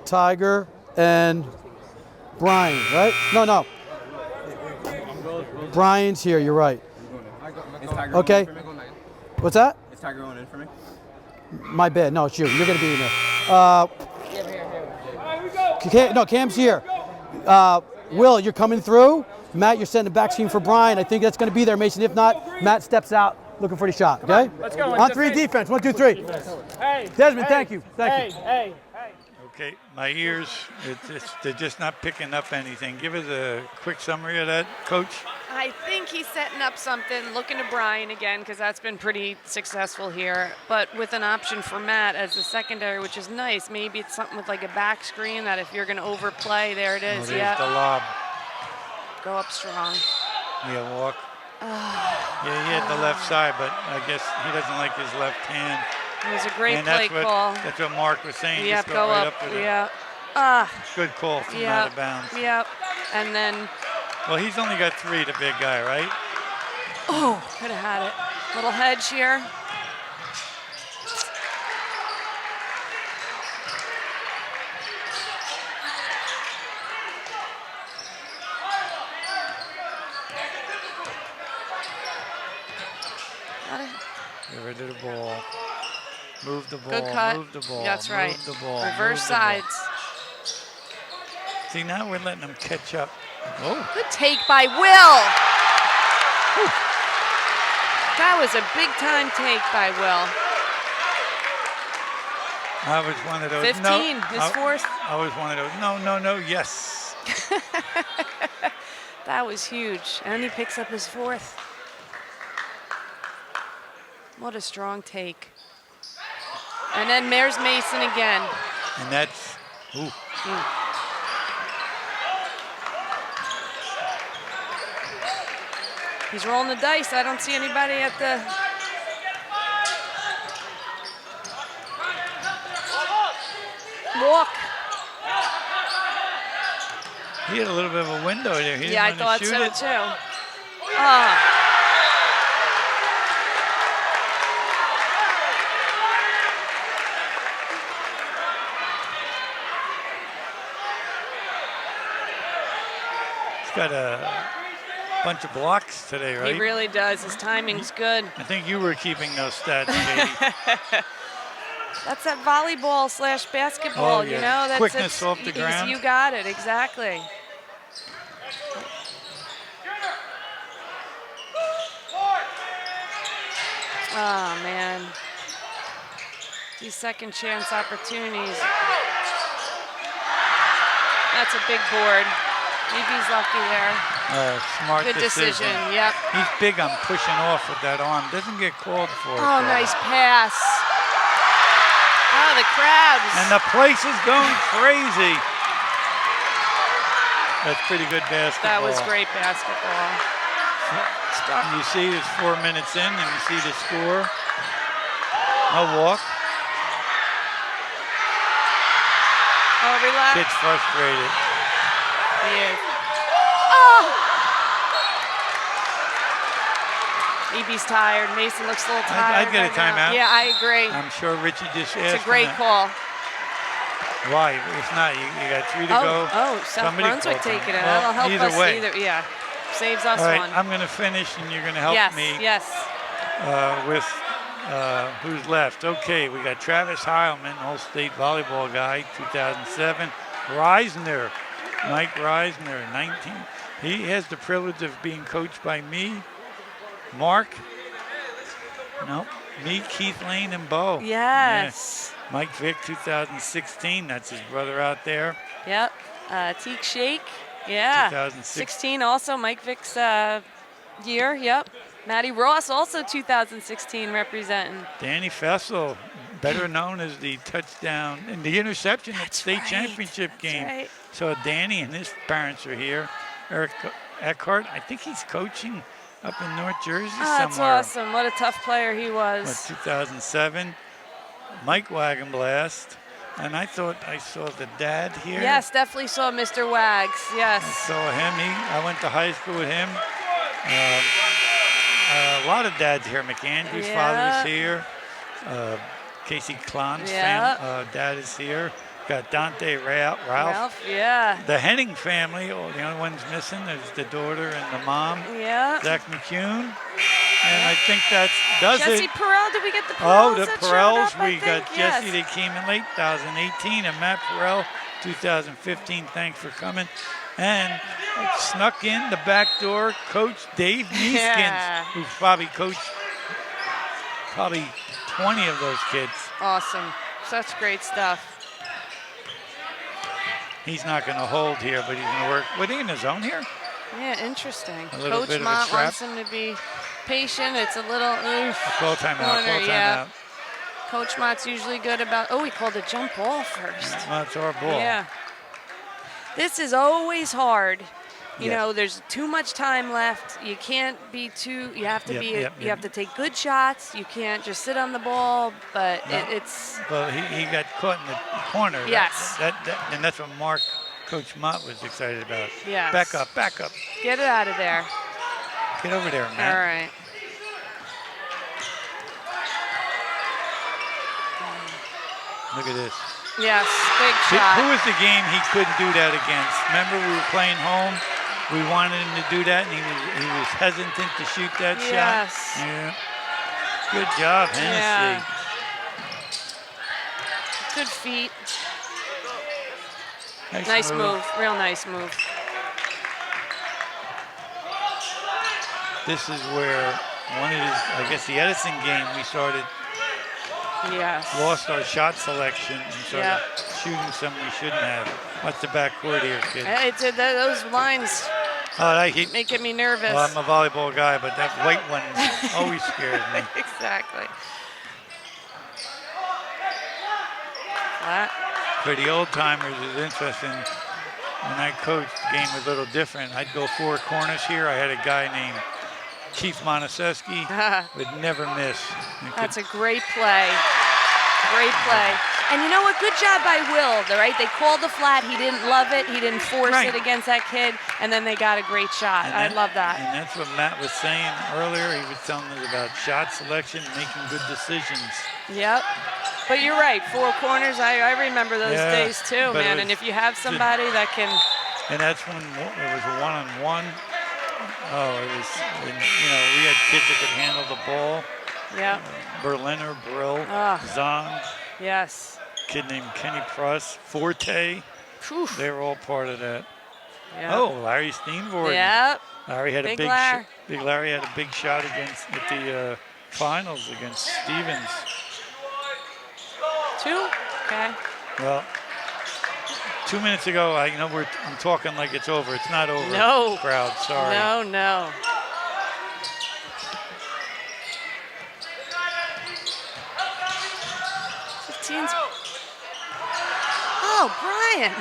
Tiger, and Brian, right? No. Brian's here, you're right. Okay. What's that? Is Tiger going in for me? My bad. No, it's you. You're going to be in there. No, Cam's here. Will, you're coming through. Matt, you're setting the back screen for Brian. I think that's going to be there, Mason. If not, Matt steps out looking for the shot, okay? Let's go. On 3 defense. 1, 2, 3. Hey. Desmond, thank you. Thank you. Hey. Okay, my ears, they're just not picking up anything. Give us a quick summary of that, Coach. I think he's setting up something, looking to Brian again, because that's been pretty successful here, but with an option for Matt as the secondary, which is nice. Maybe it's something with like a back screen that if you're going to overplay, there it is. There's the lob. Go up strong. Yeah, walk. Yeah, he had the left side, but I guess he doesn't like his left hand. It was a great And play call. That's what Mark was saying. Yep, Just go right up. with it. Yeah. Good call from out of bounds. Yep. And then, Well, he's only got 3, the big guy, right? oh, could have had it. Little hedge here. Get rid of the ball. Move the ball. Good cut. Move the ball. That's right. Move the ball. Reverse move the ball. sides. See, now we're letting them catch up. Oh. Good take by Will. Whew. That was a big time take by Will. I was one of those. 15, no, his fourth. I was one of those. No, yes. That was huge. And he picks up his 4th. What a strong take. And then there's Mason again. And that's, ooh. He's rolling the dice. I don't see anybody at the... Walk. He had a little bit of a window there. He Yeah, I didn't want thought to shoot so it. too. Ah. He's got a bunch of blocks today, right? He really does. His timing's good. I think you were keeping those stats, Katie. That's that volleyball / basketball, Oh, yeah. you know? That's Quickness off the it's- ground. You got it, exactly. Oh, man. These second chance opportunities. That's a big board. EB's lucky there. Smart Good decision, yep. He's big on pushing off with that arm. Doesn't get called for it. Oh, though. nice pass. Oh, the crowd. And the place is going crazy. That's pretty good basketball. That was great basketball. You see it's 4 minutes in and you see the score. No walk. Overlap. Kid's frustrated. He is. Oh! EB's tired. Mason looks a little tired. I'd get a right now. timeout. Yeah, I agree. I'm sure Richie just asked. It's a great him that. call. Why? It's not. You got 3 to go. Oh, South Somebody Brunswick called taking time. it. Well, That'll help either us way. either. Yeah, saves us All right, one. I'm going to finish and you're going to help yes, me yes. with who's left. Okay, we got Travis Heilman, All-State volleyball guy, 2007. Reisner, Mike Reisner, 19. He has the privilege of being coached by me, Mark, me, Keith Lane, and Bo. Yes. Yeah. Mike Vick, 2016. That's his brother out there. Yep. Teak Shake. Yeah. 2006. 16 also Mike Vick's year. Yep. Matty Ross, also 2016 representing. Danny Fessel, better known as the touchdown and the interception at the state championship game. Right. So Danny and his parents are here. Eric Eckhart, I think he's coaching up in North Jersey That's somewhere. awesome. What a tough player he was. What, 2007. Mike Wagenblast. And I thought I saw the dad here. Yes, definitely saw Mr. Wags. Yes. I saw him. I went to high school with him. A lot of dads here. McAndrew's father is here. Casey Klon's dad is here. Got Dante Ralph. Yeah. The Henning family, the only ones missing is the daughter and the mom. Yeah. Zach McCune. And I think that does Jesse it. Perel, did we get the Perels? Oh, the that showed Perels. up, I We got think? Jesse. Yes. They came in late 2018. And Matt Perel, 2015. Thanks for coming. And snuck in the back door, Coach Dave Neeskins, who's probably coached 20 of those kids. Awesome. Such great stuff. He's not going to hold here, but he's going to work. Was he in his zone here? Yeah, interesting. A little Coach bit of a Mott trap. wants him to be patient. It's a little Call timeout. corner, Call timeout. Coach Mott's usually good about. Oh, he called a jump ball first. That's our ball. Yeah. This is always hard. You know, there's too much time left. You can't be too. You have to You have to take good shots. You can't just sit on the ball. But it's. Well, he got caught in the corner. Yes. And that's what Coach Mott was excited about. Yes. Back up, back up. Get it out of there. Get over there, man. All right. Look at this. Yes, big shot. Who was the game he couldn't do that against? Remember, we were playing home. We wanted him to do that, and he was hesitant to shoot that shot. Yes. Yeah. Good job, Hennessy. Yeah. Good feet. Nice move. Real nice move. This is where one of his, I guess the Edison game we started, Yes. lost our shot selection and started shooting something we shouldn't have. What's the backcourt here, kid? It's those lines making me nervous. Well, I'm a volleyball guy, but that white one always scares me. Exactly. Flat. For the old timers, it's interesting. When I coached, the game was a little different. I'd go four corners here. I had a guy named Chief Motusesky would never miss. That's a great play. Great play. And you know what? Good job by Will, right? They called the flat. He didn't love it. He didn't force it against that kid. And then they got a great shot. I love that. And that's what Matt was saying earlier. He was telling us about shot selection, making good decisions. Yep. But you're right. Four corners. I remember those days too, man. And if you have somebody that can. And that's when it was a one-on-one. Oh, it was, we had kids that could handle the ball. Yeah. Berliner, Brill, Zong. Yes. Kid named Kenny Pruss, Forte. Whew. They were all part of that. Yep. Oh, Larry Steenvoort. Yep. Larry had Big a Larry. Big Larry had a big shot at the finals against Stevens. Two? Okay. Well, 2 minutes ago, I'm talking like it's over. It's not over. No. Crowd, sorry. No. Oh, Brian.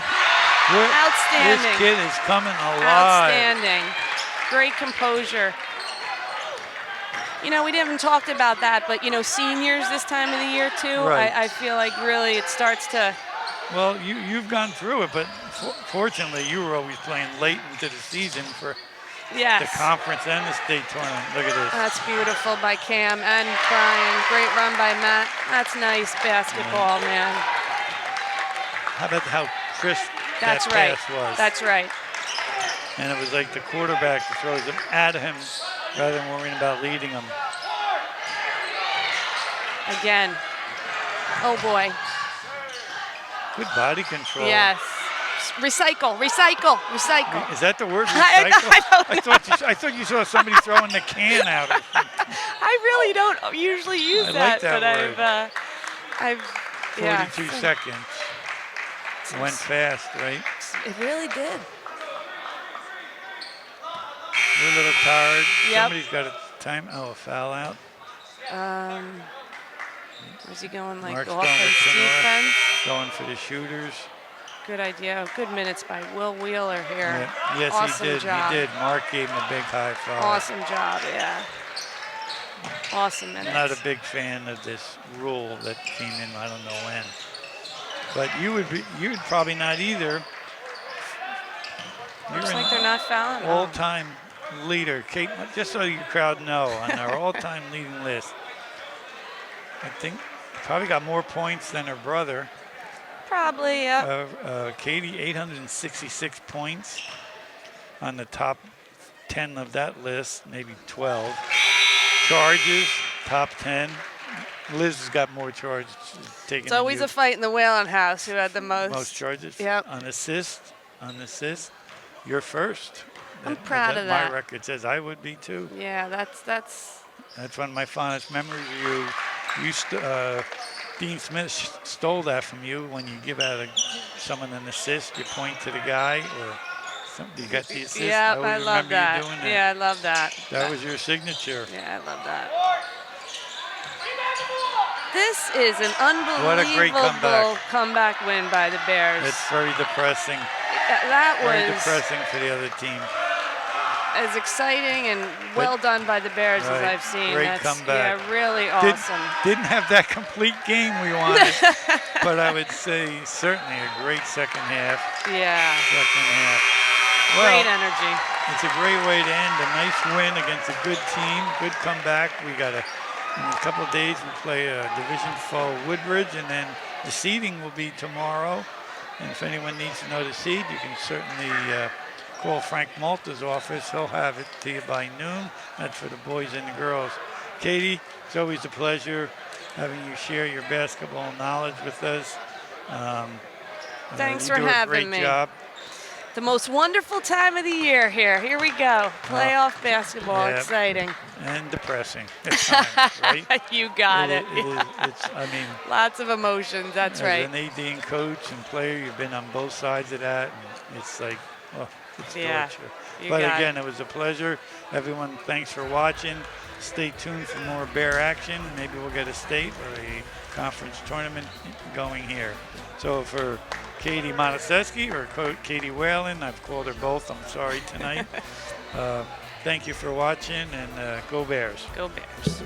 Outstanding. This kid is coming alive. Outstanding. Great composure. We haven't talked about that, but, seniors this time of the year, too, Right. I feel like really it starts to. Well, you've gone through it, but fortunately, you were always playing late into the season for the conference and the state tournament. Look at this. That's beautiful by Cam and Brian. Great run by Matt. That's nice basketball, man. How about how crisp That's that right. pass was? That's right. And it was like the quarterback throws him at him rather than worrying about leading him. Again. Oh, boy. Good body control. Yes. Recycle. Is that the word? I Recycle? don't know. I thought you saw somebody throwing the can out. I really don't usually use like that but word. I've 42 seconds. Went fast, right? It really did. We're a little tired. Yep. Somebody's got to time. Oh, a foul out. Was he going like Mark's offense, going for Sonora. defense? Going for the shooters. Good idea. Good minutes by Will Wheeler here. Yeah. Yes, awesome he did. Job. He did. Mark gave him a big high five. Awesome job, yeah. Awesome minutes. I'm not a big fan of this rule that came in, I don't know when. But you'd probably not either. Looks You're like they're not fouling. all-time leader, Kate, just so your crowd know, on our all-time leading list. I think probably got more points than her brother. Probably, yeah. Katie, 866 points on the top 10 of that list, maybe 12. Charges, top 10. Liz has got more charges. It's always a fight in the Whalen house who had the most. Most charges. Yep. On assist, you're first. I'm proud of that. My record says I would be too. Yeah, that's one of my fondest memories of you. Dean Smith stole that from you when you give out someone an assist. You point to the guy or something. You got the assist. Yeah, I love that. You doing that. Yeah, I love that. That was your signature. Yeah, I love that. This is an unbelievable What a great comeback win by the Bears. It's very depressing. That was very depressing for the other team. as exciting and well done by the Bears as Right. I've seen. Great That's, comeback. Yeah, really awesome. Didn't have that complete game we wanted, but I would say certainly a great second half. Yeah. Second half. Great Well, energy. it's a great way to end a nice win against a good team. Good comeback. In a couple of days we play Division 4 Woodbridge, and then the seeding will be tomorrow. And if anyone needs to know the seed, you can certainly call Frank Malta's office. He'll have it to you by noon. That's for the boys and the girls. Katie, it's always a pleasure having you share your basketball knowledge with us. Thanks you for do a having great me. job. The most wonderful time of the year here. Here we go. Playoff basketball. Yeah. Exciting. And depressing at times, right? You got it. I mean, Lots of emotions. That's right. as an AD coach and player, you've been on both sides of that. And it's like, oh, it's Yeah, torture. you But got again, it was a pleasure. Everyone, thanks for watching. Stay tuned for more Bear action. Maybe we'll get a state or a conference tournament going here. So for Katie Motusesky or Katie Whalen, I've called her both. I'm sorry tonight. Thank you for watching, and go Bears. Go Bears.